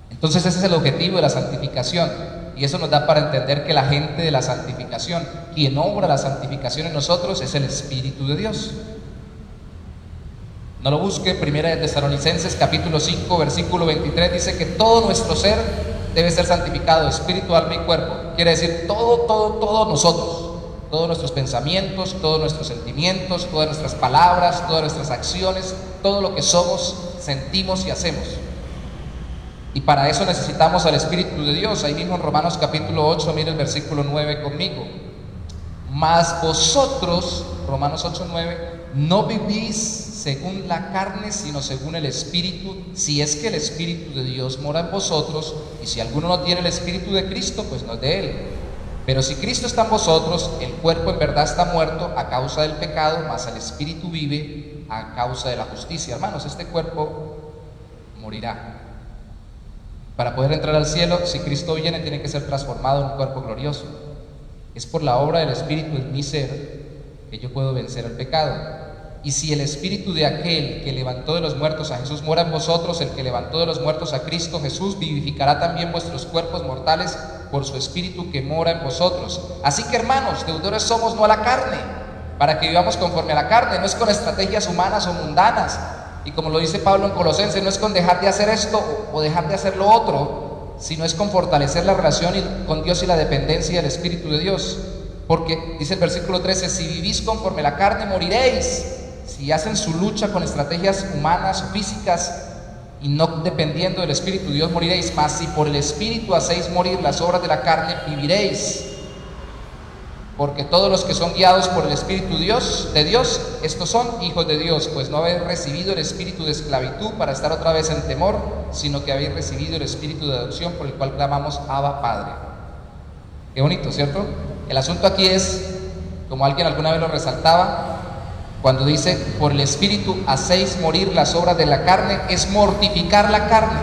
Entonces ese es el objetivo de la santificación, y eso nos da para entender que la gente de la santificación, quien obra la santificación en nosotros, es el Espíritu de Dios. No lo busque, Primera de Tesalonicenses capítulo 5 versículo 23 dice que todo nuestro ser debe ser santificado, espíritu, alma y cuerpo. Quiere decir todos nosotros, todos nuestros pensamientos, todos nuestros sentimientos, todas nuestras palabras, todas nuestras acciones, todo lo que somos, sentimos y hacemos. Y para eso necesitamos al Espíritu de Dios. Ahí mismo en Romanos capítulo 8, mire el versículo 9 conmigo. Mas vosotros, Romanos 8, 9, no vivís según la carne, sino según el Espíritu, si es que el Espíritu de Dios mora en vosotros. Y si alguno no tiene el Espíritu de Cristo, pues no es de él. Pero si Cristo está en vosotros, el cuerpo en verdad está muerto a causa del pecado, mas el Espíritu vive a causa de la justicia. Hermanos, este cuerpo morirá. Para poder entrar al cielo, si Cristo viene, tiene que ser transformado en un cuerpo glorioso. Es por la obra del Espíritu en mi ser que yo puedo vencer el pecado. Y si el Espíritu de aquel que levantó de los muertos a Jesús mora en vosotros, el que levantó de los muertos a Cristo Jesús vivificará también vuestros cuerpos mortales por su Espíritu que mora en vosotros. Así que, hermanos, deudores somos no a la carne, para que vivamos conforme a la carne, no es con estrategias humanas o mundanas. Y como lo dice Pablo en Colosenses, no es con dejar de hacer esto o dejar de hacer lo otro, sino es con fortalecer la relación con Dios y la dependencia del Espíritu de Dios. Porque dice el versículo 13, si vivís conforme a la carne moriréis. Si hacen su lucha con estrategias humanas o físicas y no dependiendo del Espíritu de Dios, moriréis. Mas si por el Espíritu hacéis morir las obras de la carne, viviréis. Porque todos los que son guiados por el Espíritu de Dios, estos son hijos de Dios, pues no habéis recibido el espíritu de esclavitud para estar otra vez en temor, sino que habéis recibido el espíritu de adopción por el cual clamamos Abba Padre. Qué bonito, ¿cierto? El asunto aquí es, como alguien alguna vez lo resaltaba, cuando dice por el Espíritu hacéis morir las obras de la carne, es mortificar la carne.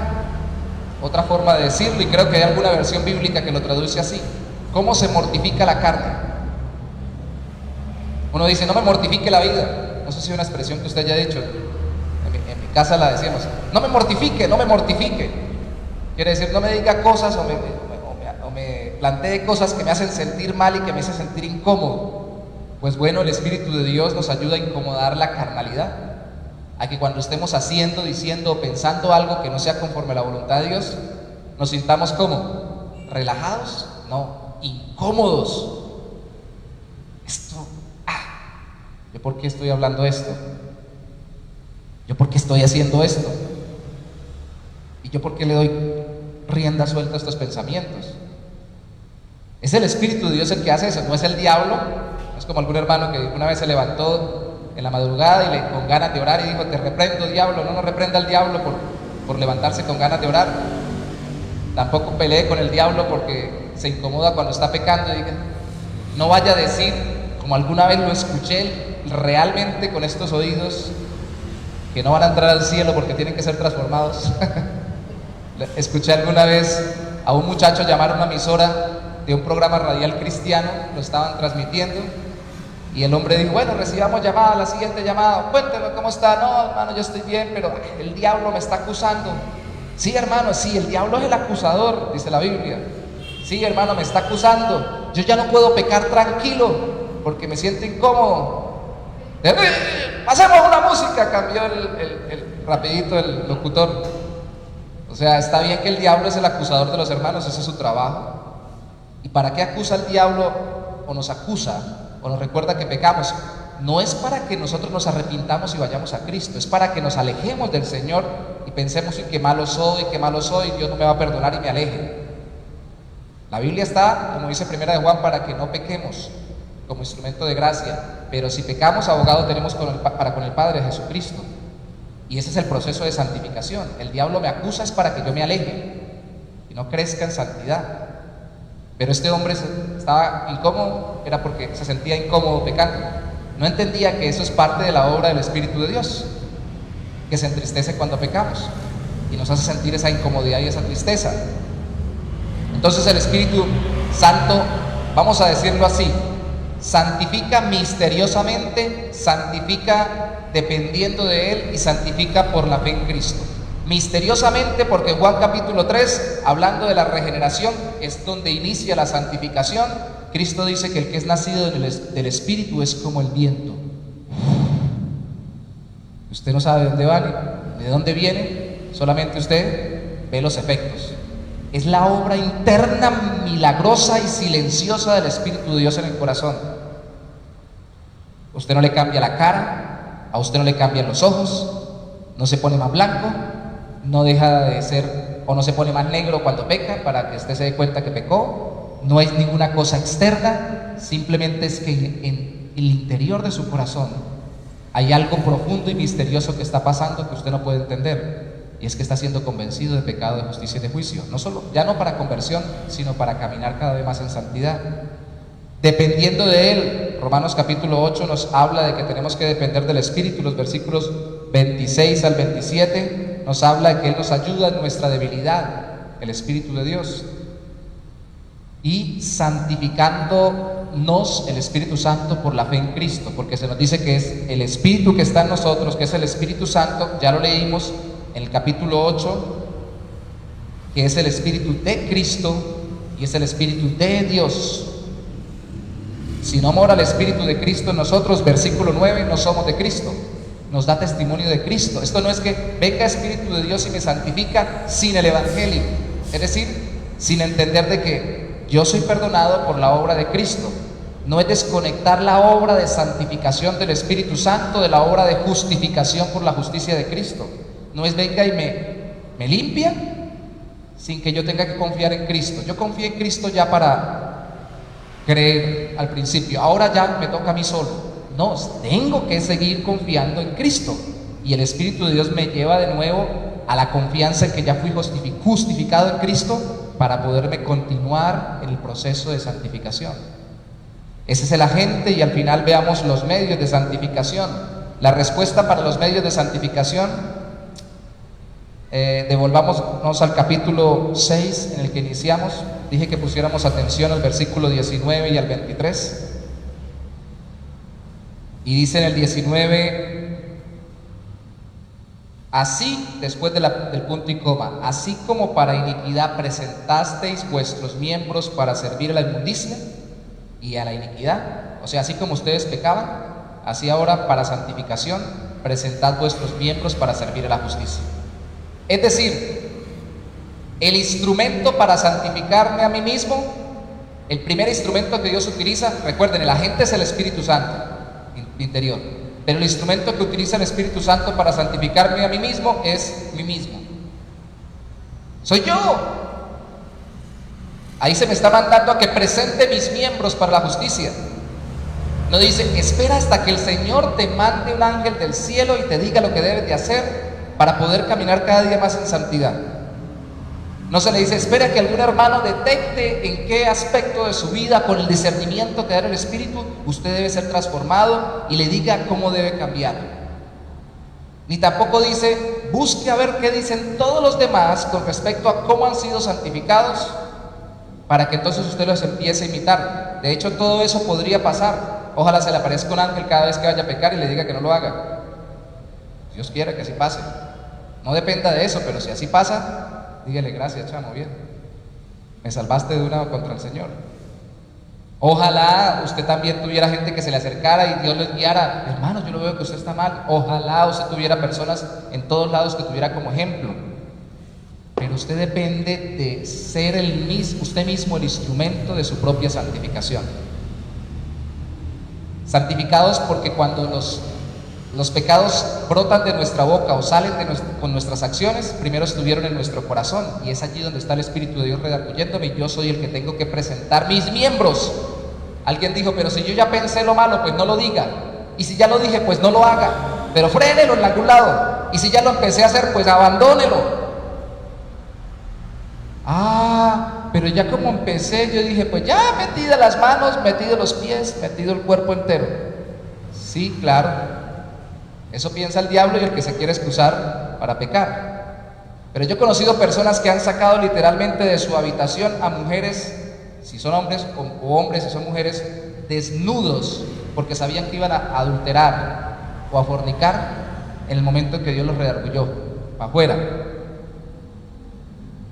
Otra forma de decirlo, y creo que hay alguna versión bíblica que lo traduce así. ¿Cómo se mortifica la carne? Uno dice, no me mortifique la vida. No sé si es una expresión que usted haya dicho. En mi casa la decimos, no me mortifique, no me mortifique. Quiere decir, no me diga cosas o me plantee cosas que me hacen sentir mal y que me hacen sentir incómodo. Pues bueno, el Espíritu de Dios nos ayuda a incomodar la carnalidad, a que cuando estemos haciendo, diciendo o pensando algo que no sea conforme a la voluntad de Dios, nos sintamos como relajados, no, incómodos. ¿Yo por qué estoy hablando esto? ¿Yo por qué estoy haciendo esto? ¿Y yo por qué le doy rienda suelta a estos pensamientos? Es el Espíritu de Dios el que hace eso, no es el diablo. No es como algún hermano que una vez se levantó en la madrugada y con ganas de orar y dijo, te reprendo, diablo. No reprenda al diablo por levantarse con ganas de orar. Tampoco pelee con el diablo porque se incomoda cuando está pecando. Y no vaya a decir, como alguna vez lo escuché realmente con estos oídos, que no van a entrar al cielo porque tienen que ser transformados. Escuché alguna vez a un muchacho llamar a una emisora de un programa radial cristiano, lo estaban transmitiendo, y el hombre dijo, bueno, recibamos llamada, la siguiente llamada, cuénteme cómo está. No, hermano, yo estoy bien, pero el diablo me está acusando. Sí, hermano, sí, el diablo es el acusador, dice la Biblia. Sí, hermano, me está acusando. Yo ya no puedo pecar tranquilo porque me siento incómodo. Pasemos una música, cambió rapidito el locutor. O sea, está bien que el diablo es el acusador de los hermanos, ese es su trabajo. ¿Y para qué acusa el diablo o nos acusa o nos recuerda que pecamos? No es para que nosotros nos arrepintamos y vayamos a Cristo, es para que nos alejemos del Señor y pensemos en qué malo soy, Dios no me va a perdonar y me aleje. La Biblia está, como dice Primera de Juan, para que no pequemos como instrumento de gracia, pero si pecamos, abogado tenemos para con el Padre, Jesucristo. Y ese es el proceso de santificación. El diablo me acusa es para que yo me aleje y no crezca en santidad. Pero este hombre estaba incómodo, era porque se sentía incómodo pecando. No entendía que eso es parte de la obra del Espíritu de Dios, que se entristece cuando pecamos y nos hace sentir esa incomodidad y esa tristeza. Entonces el Espíritu Santo, vamos a decirlo así, santifica misteriosamente, santifica dependiendo de Él y santifica por la fe en Cristo. Misteriosamente, porque Juan capítulo 3, hablando de la regeneración, es donde inicia la santificación. Cristo dice que el que es nacido del Espíritu es como el viento. Usted no sabe de dónde va, de dónde viene, solamente usted ve los efectos. Es la obra interna, milagrosa y silenciosa del Espíritu de Dios en el corazón. Usted no le cambia la cara, a usted no le cambian los ojos, no se pone más blanco, no deja de ser o no se pone más negro cuando peca para que usted se dé cuenta que pecó. No es ninguna cosa externa, simplemente es que en el interior de su corazón hay algo profundo y misterioso que está pasando que usted no puede entender. Y es que está siendo convencido de pecado, de justicia y de juicio. No solo, ya no para conversión, sino para caminar cada vez más en santidad. Dependiendo de Él, Romanos capítulo 8 nos habla de que tenemos que depender del Espíritu. Los versículos 26 al 27 nos habla de que Él nos ayuda en nuestra debilidad, el Espíritu de Dios. Y santificándonos el Espíritu Santo por la fe en Cristo, porque se nos dice que es el Espíritu que está en nosotros, que es el Espíritu Santo, ya lo leímos en el capítulo 8, que es el Espíritu de Cristo y es el Espíritu de Dios. Si no mora el Espíritu de Cristo en nosotros, versículo 9, no somos de Cristo, nos da testimonio de Cristo. Esto no es que venga Espíritu de Dios y me santifica sin el Evangelio, es decir, sin entender de que yo soy perdonado por la obra de Cristo. No es desconectar la obra de santificación del Espíritu Santo de la obra de justificación por la justicia de Cristo. No es venga y me limpia sin que yo tenga que confiar en Cristo. Yo confié en Cristo ya para creer al principio, ahora ya me toca a mí solo. No, tengo que seguir confiando en Cristo y el Espíritu de Dios me lleva de nuevo a la confianza en que ya fui justificado en Cristo para poderme continuar en el proceso de santificación. Ese es el agente y al final veamos los medios de santificación. La respuesta para los medios de santificación, devolvámonos al capítulo 6 en el que iniciamos. Dije que pusiéramos atención al versículo 19 y al 23. Y dice en el 19, así, después del punto y coma, así como para iniquidad presentasteis vuestros miembros para servir a la inmundicia y a la iniquidad, o sea, así como ustedes pecaban, así ahora para santificación presentad vuestros miembros para servir a la justicia. Es decir, el instrumento para santificarme a mí mismo, el primer instrumento que Dios utiliza, recuerden, el agente es el Espíritu Santo interior, pero el instrumento que utiliza el Espíritu Santo para santificarme a mí mismo es mí mismo. Soy yo. Ahí se me está mandando a que presente mis miembros para la justicia. No dice, espera hasta que el Señor te mande un ángel del cielo y te diga lo que debes de hacer para poder caminar cada día más en santidad. No se le dice, espera que algún hermano detecte en qué aspecto de su vida, con el discernimiento que da el Espíritu, usted debe ser transformado y le diga cómo debe cambiar. Ni tampoco dice, busque a ver qué dicen todos los demás con respecto a cómo han sido santificados, para que entonces usted los empiece a imitar. De hecho, todo eso podría pasar. Ojalá se le aparezca un ángel cada vez que vaya a pecar y le diga que no lo haga. Dios quiera que así pase. No dependa de eso, pero si así pasa, dígale gracias, chamo, bien. Me salvaste de una contra el Señor. Ojalá usted también tuviera gente que se le acercara y Dios les guiara. Hermano, yo lo veo que usted está mal. Ojalá usted tuviera personas en todos lados que tuviera como ejemplo. pero usted depende de ser usted mismo el instrumento de su propia santificación. Santificados porque cuando los pecados brotan de nuestra boca o salen con nuestras acciones, primero estuvieron en nuestro corazón, y es allí donde está el Espíritu de Dios redarguyéndome, y yo soy el que tengo que presentar mis miembros. Alguien dijo, pero si yo ya pensé lo malo, pues no lo diga, y si ya lo dije, pues no lo haga, pero frénelo en algún lado, y si ya lo empecé a hacer, pues abandónelo. Pero ya como empecé, yo dije, pues ya metido las manos, metido los pies, metido el cuerpo entero. Sí, claro, eso piensa el diablo y el que se quiere excusar para pecar. Pero yo he conocido personas que han sacado literalmente de su habitación a mujeres, si son hombres, o hombres si son mujeres, desnudos, porque sabían que iban a adulterar o a fornicar en el momento en que Dios los redarguyó, para afuera,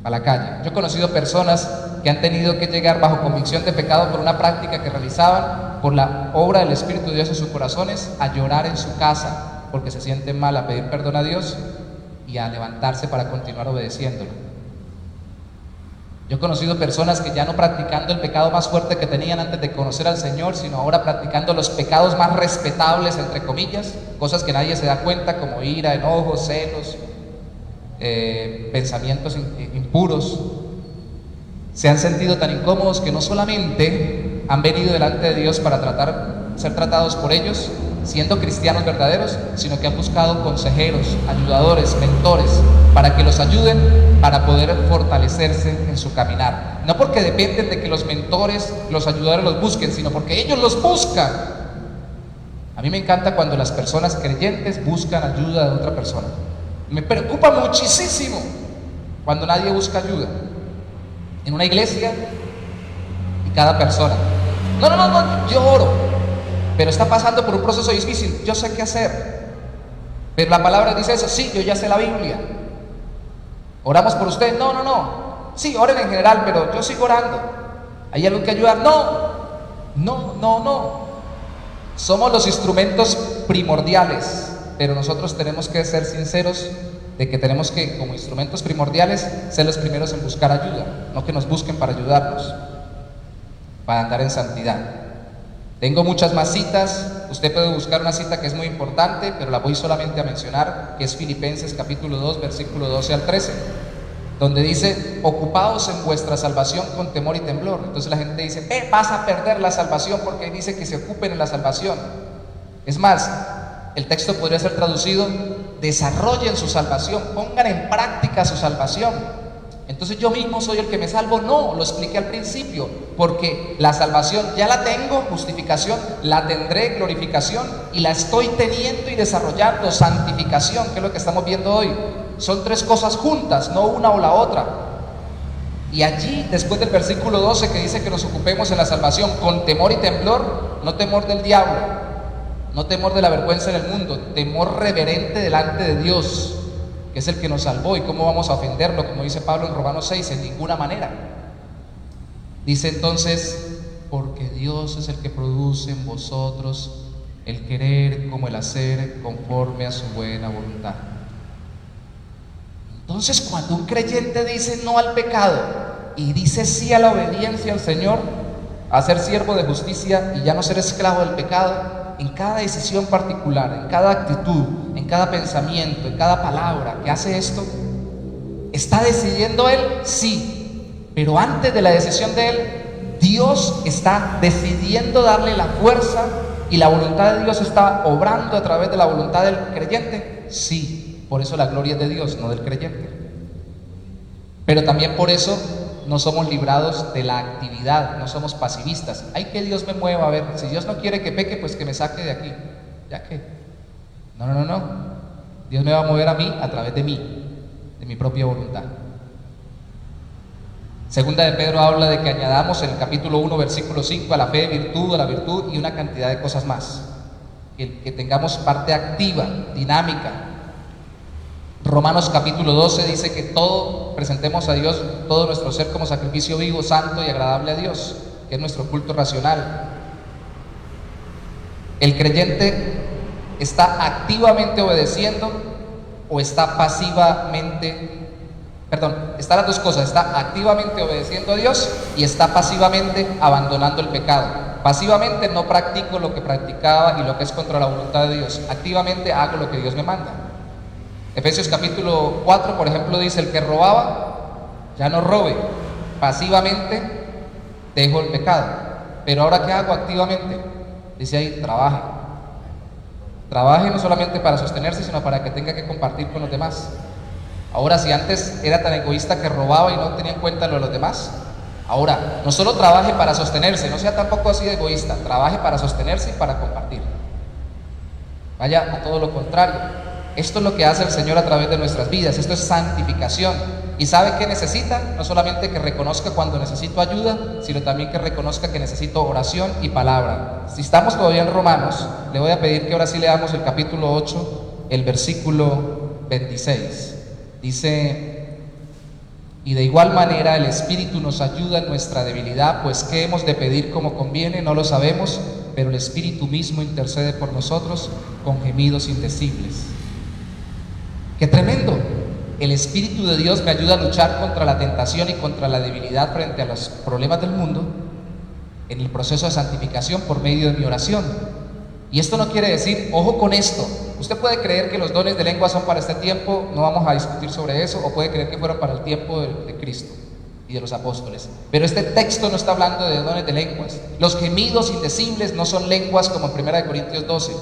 a la calle. Yo he conocido personas que han tenido que llegar bajo convicción de pecado por una práctica que realizaban, por la obra del Espíritu de Dios en sus corazones, a llorar en su casa porque se sienten mal, a pedir perdón a Dios y a levantarse para continuar obedeciéndolo. Yo he conocido personas que ya no practicando el pecado más fuerte que tenían antes de conocer al Señor, sino ahora practicando los pecados más respetables, entre comillas, cosas que nadie se da cuenta, como ira, enojos, celos, pensamientos impuros, se han sentido tan incómodos que no solamente han venido delante de Dios para ser tratados por ellos, siendo cristianos verdaderos, sino que han buscado consejeros, ayudadores, mentores, para que los ayuden para poder fortalecerse en su caminar. No porque dependen de que los mentores, los ayudadores los busquen, sino porque ellos los buscan. A mí me encanta cuando las personas creyentes buscan ayuda de otra persona. Me preocupa muchísimo cuando nadie busca ayuda en una iglesia y cada persona. No, yo oro, pero está pasando por un proceso difícil, yo sé qué hacer. Pero la palabra dice eso, sí, yo ya sé la Biblia. ¿Oramos por usted? No. Sí, oren en general, pero yo sigo orando. ¿Hay algo que ayudar? No. Somos los instrumentos primordiales, pero nosotros tenemos que ser sinceros de que tenemos que, como instrumentos primordiales, ser los primeros en buscar ayuda, no que nos busquen para ayudarnos, para andar en santidad. Tengo muchas más citas, usted puede buscar una cita que es muy importante, pero la voy solamente a mencionar, que es Filipenses capítulo 2, versículo 12 al 13, donde dice, ocupaos en vuestra salvación con temor y temblor. Entonces la gente dice, vas a perder la salvación, porque dice que se ocupen en la salvación. Es más, el texto podría ser traducido, desarrollen su salvación, pongan en práctica su salvación. Entonces yo mismo soy el que me salvo. No, lo expliqué al principio, porque la salvación ya la tengo, justificación, la tendré, glorificación, y la estoy teniendo y desarrollando, santificación, que es lo que estamos viendo hoy. Son tres cosas juntas, no una o la otra. Y allí, después del versículo 12 que dice que nos ocupemos en la salvación con temor y temblor, no temor del diablo, no temor de la vergüenza en el mundo, temor reverente delante de Dios, que es el que nos salvó. ¿Y cómo vamos a ofenderlo? Como dice Pablo en Romanos 6, en ninguna manera. Dice entonces, porque Dios es el que produce en vosotros el querer como el hacer conforme a su buena voluntad. Entonces, cuando un creyente dice no al pecado y dice sí a la obediencia al Señor, a ser siervo de justicia y ya no ser esclavo del pecado, en cada decisión particular, en cada actitud, en cada pensamiento, en cada palabra que hace esto, ¿está decidiendo él? Sí, pero antes de la decisión de él, Dios está decidiendo darle la fuerza y la voluntad de Dios está obrando a través de la voluntad del creyente. Sí, por eso la gloria es de Dios, no del creyente. Pero también por eso no somos librados de la actividad, no somos pasivistas. Ay, que Dios me mueva, a ver, si Dios no quiere que peque, pues que me saque de aquí. ¿Ya qué? No. Dios me va a mover a mí a través de mí, de mi propia voluntad. Segunda de Pedro habla de que añadamos en el capítulo 1, versículo 5, a la fe, virtud, a la virtud y una cantidad de cosas más. Que tengamos parte activa, dinámica. Romanos capítulo 12 dice que todo presentemos a Dios, todo nuestro ser como sacrificio vivo, santo y agradable a Dios, que es nuestro culto racional. ¿El creyente está activamente obedeciendo o está pasivamente Está las dos cosas, está activamente obedeciendo a Dios y está pasivamente abandonando el pecado. Pasivamente no practico lo que practicaba y lo que es contra la voluntad de Dios. Activamente hago lo que Dios me manda. Efesios capítulo 4, por ejemplo, dice: el que robaba, ya no robe. Pasivamente dejo el pecado. Pero ahora, ¿qué hago activamente? Dice ahí: trabaje. Trabaje no solamente para sostenerse, sino para que tenga que compartir con los demás. Ahora, si antes era tan egoísta que robaba y no tenía en cuenta lo de los demás, ahora no solo trabaje para sostenerse, no sea tampoco así de egoísta, trabaje para sostenerse y para compartir. Vaya a todo lo contrario. Esto es lo que hace el Señor a través de nuestras vidas. Esto es santificación. ¿Y sabe qué necesita? No solamente que reconozca cuando necesito ayuda, sino también que reconozca que necesito oración y palabra. Si estamos todavía en Romanos, le voy a pedir que ahora sí leamos el capítulo 8, el versículo 26. Dice: y de igual manera el Espíritu nos ayuda en nuestra debilidad, pues qué hemos de pedir como conviene, no lo sabemos, pero el Espíritu mismo intercede por nosotros con gemidos indecibles. ¡Qué tremendo! El Espíritu de Dios me ayuda a luchar contra la tentación y contra la debilidad frente a los problemas del mundo en el proceso de santificación por medio de mi oración. Y esto no quiere decir, ojo con esto, usted puede creer que los dones de lengua son para este tiempo, no vamos a discutir sobre eso, o puede creer que fueron para el tiempo de Cristo y de los apóstoles. Pero este texto no está hablando de dones de lenguas. Los gemidos indecibles no son lenguas como en 1 Corintios 12.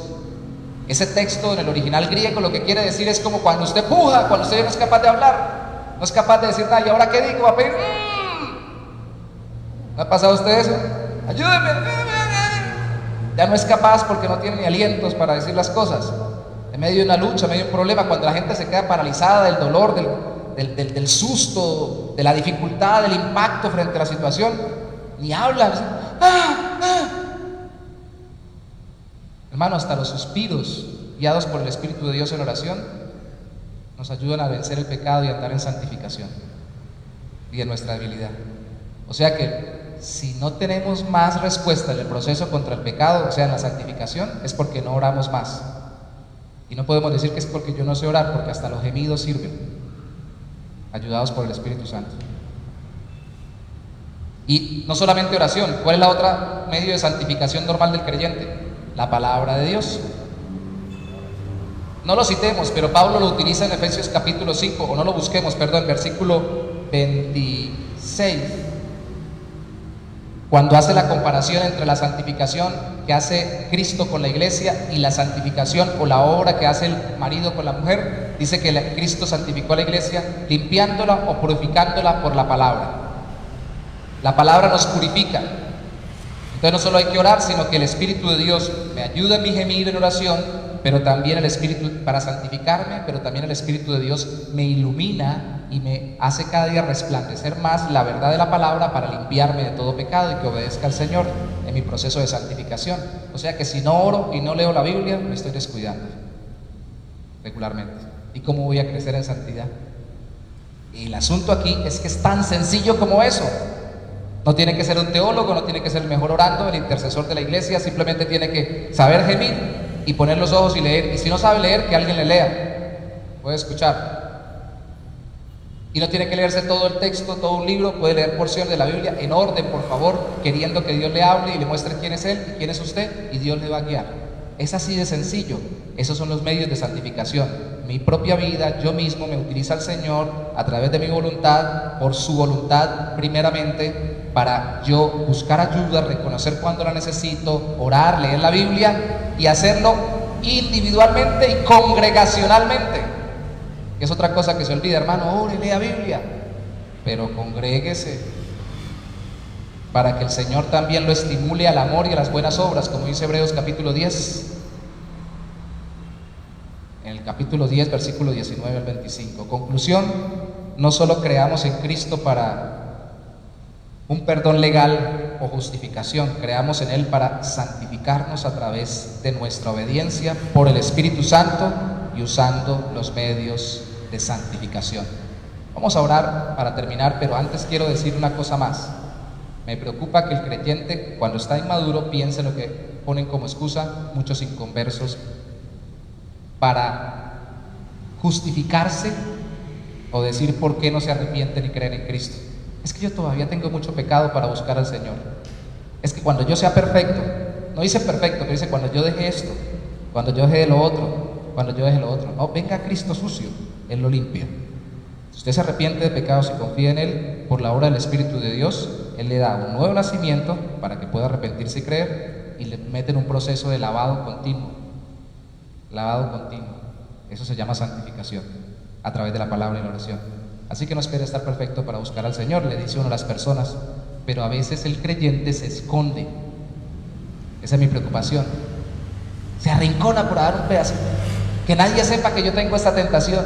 Ese texto en el original griego lo que quiere decir es como cuando usted puja, cuando usted no es capaz de hablar, no es capaz de decir nada. ¿Y ahora qué digo? Va a pedir. ¿No ha pasado a usted eso? Ayúdeme. Ya no es capaz porque no tiene ni alientos para decir las cosas. En medio de una lucha, en medio de un problema, cuando la gente se queda paralizada del dolor, del susto, de la dificultad, del impacto frente a la situación, ni habla. Hermano, hasta los suspiros guiados por el Espíritu de Dios en oración nos ayudan a vencer el pecado y a andar en santificación y en nuestra debilidad. O sea que si no tenemos más respuesta en el proceso contra el pecado, o sea en la santificación, es porque no oramos más. Y no podemos decir que es porque yo no sé orar, porque hasta los gemidos sirven, ayudados por el Espíritu Santo. Y no solamente oración, ¿cuál es la otra medio de santificación normal del creyente? La palabra de Dios. No lo citemos, pero Pablo lo utiliza en Efesios capítulo 5, o no lo busquemos, perdón, versículo 26, cuando hace la comparación entre la santificación que hace Cristo con la iglesia y la santificación o la obra que hace el marido con la mujer. Dice que Cristo santificó a la iglesia limpiándola o purificándola por la palabra. La palabra nos purifica. Entonces no solo hay que orar, sino que el Espíritu de Dios me ayuda en mi gemir en oración, pero también el Espíritu para santificarme, pero también el Espíritu de Dios me ilumina y me hace cada día resplandecer más la verdad de la palabra para limpiarme de todo pecado y que obedezca al Señor en mi proceso de santificación. O sea que si no oro y no leo la Biblia, me estoy descuidando regularmente. ¿Y cómo voy a crecer en santidad? Y el asunto aquí es que es tan sencillo como eso. No tiene que ser un teólogo, no tiene que ser el mejor orando, el intercesor de la iglesia, simplemente tiene que saber gemir y poner los ojos y leer. Y si no sabe leer, que alguien le lea. Puede escuchar. Y no tiene que leerse todo el texto, todo un libro, puede leer porciones de la Biblia en orden, por favor, queriendo que Dios le hable y le muestre quién es Él y quién es usted, y Dios le va a guiar. Es así de sencillo. Esos son los medios de santificación. Mi propia vida, yo mismo me utiliza el Señor a través de mi voluntad, por su voluntad primeramente, para yo buscar ayuda, reconocer cuando la necesito, orar, leer la Biblia y hacerlo individualmente y congregacionalmente, que es otra cosa que se olvida, hermano. Ore, lea Biblia, pero congréguese para que el Señor también lo estimule al amor y a las buenas obras, como dice Hebreos capítulo 10, en el capítulo 10, versículo 19 al 25. Conclusión: no solo creamos en Cristo para un perdón legal o justificación, creamos en Él para santificarnos a través de nuestra obediencia por el Espíritu Santo y usando los medios de santificación. Vamos a orar para terminar, pero antes quiero decir una cosa más. Me preocupa que el creyente, cuando está inmaduro, piense lo que ponen como excusa muchos inconversos para justificarse o decir por qué no se arrepienten y creen en Cristo. Es que yo todavía tengo mucho pecado para buscar al Señor. Es que cuando yo sea perfecto, no dice perfecto, pero dice cuando yo deje esto, cuando yo deje lo otro, cuando yo deje lo otro. No, venga Cristo sucio, Él lo limpia. Si usted se arrepiente de pecados y confía en Él por la obra del Espíritu de Dios, Él le da un nuevo nacimiento para que pueda arrepentirse y creer, y le mete en un proceso de lavado continuo. Lavado continuo. Eso se llama santificación, a través de la palabra y la oración. Así que no espere estar perfecto para buscar al Señor, le dice uno a las personas, pero a veces el creyente se esconde. Esa es mi preocupación. Se arrincona por dar un pedacito. Que nadie sepa que yo tengo esta tentación.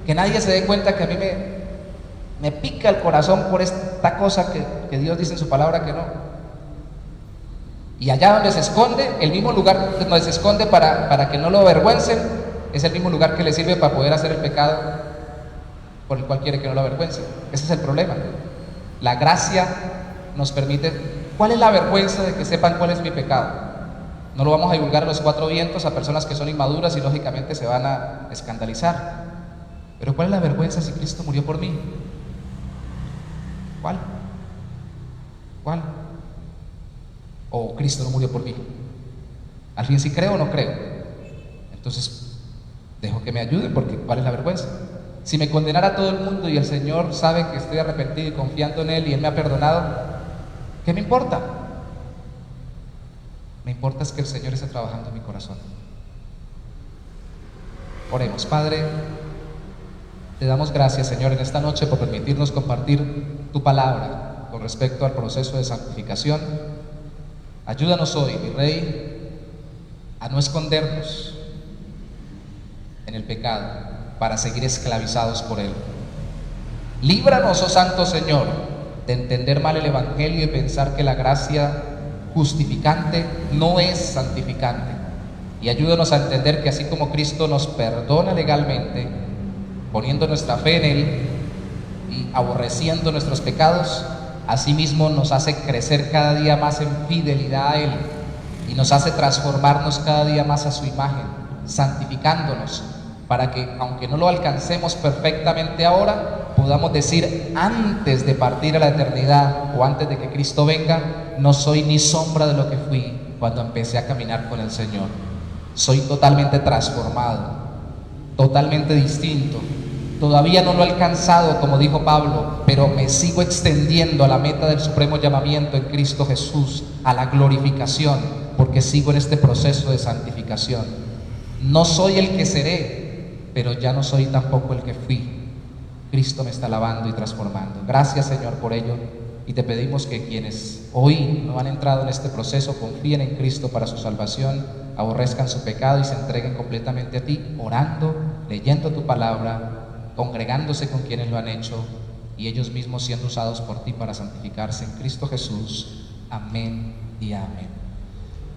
Que nadie se dé cuenta que a mí me pica el corazón por esta cosa que Dios dice en su palabra que no. Y allá donde se esconde, el mismo lugar donde se esconde para que no lo avergüencen, es el mismo lugar que le sirve para poder hacer el pecado por el cual quiere que no lo avergüencen. Ese es el problema. La gracia nos permite. ¿Cuál es la vergüenza de que sepan cuál es mi pecado? No lo vamos a divulgar a los cuatro vientos a personas que son inmaduras y lógicamente se van a escandalizar. Pero ¿cuál es la vergüenza si Cristo murió por mí? ¿Cuál? ¿Cuál? ¿O Cristo no murió por mí? Al fin, si creo o no creo. Entonces, dejo que me ayude, porque ¿cuál es la vergüenza? Si me condenara todo el mundo y el Señor sabe que estoy arrepentido y confiando en Él y Él me ha perdonado, ¿qué me importa? Me importa es que el Señor esté trabajando en mi corazón. Oremos. Padre, te damos gracias, Señor, en esta noche por permitirnos compartir tu palabra con respecto al proceso de santificación. Ayúdanos hoy, mi Rey, a no escondernos en el pecado para seguir esclavizados por él. Líbranos, oh Santo Señor, de entender mal el Evangelio y pensar que la gracia justificante no es santificante. Y ayúdanos a entender que así como Cristo nos perdona legalmente, poniendo nuestra fe en Él y aborreciendo nuestros pecados, asimismo nos hace crecer cada día más en fidelidad a Él y nos hace transformarnos cada día más a su imagen, santificándonos, para que, aunque no lo alcancemos perfectamente ahora, podamos decir antes de partir a la eternidad o antes de que Cristo venga: no soy ni sombra de lo que fui cuando empecé a caminar con el Señor. Soy totalmente transformado, totalmente distinto. Todavía no lo he alcanzado, como dijo Pablo, pero me sigo extendiendo a la meta del supremo llamamiento en Cristo Jesús, a la glorificación, porque sigo en este proceso de santificación. No soy el que seré, pero ya no soy tampoco el que fui. Cristo me está lavando y transformando. Gracias, Señor, por ello, y te pedimos que quienes hoy no han entrado en este proceso confíen en Cristo para su salvación, aborrezcan su pecado y se entreguen completamente a ti, orando, leyendo tu palabra, congregándose con quienes lo han hecho y ellos mismos siendo usados por ti para santificarse en Cristo Jesús. Amén y amén.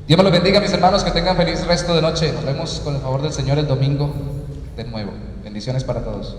Dios me los bendiga, mis hermanos, que tengan feliz resto de noche. Nos vemos con el favor del Señor el domingo de nuevo. Bendiciones para todos.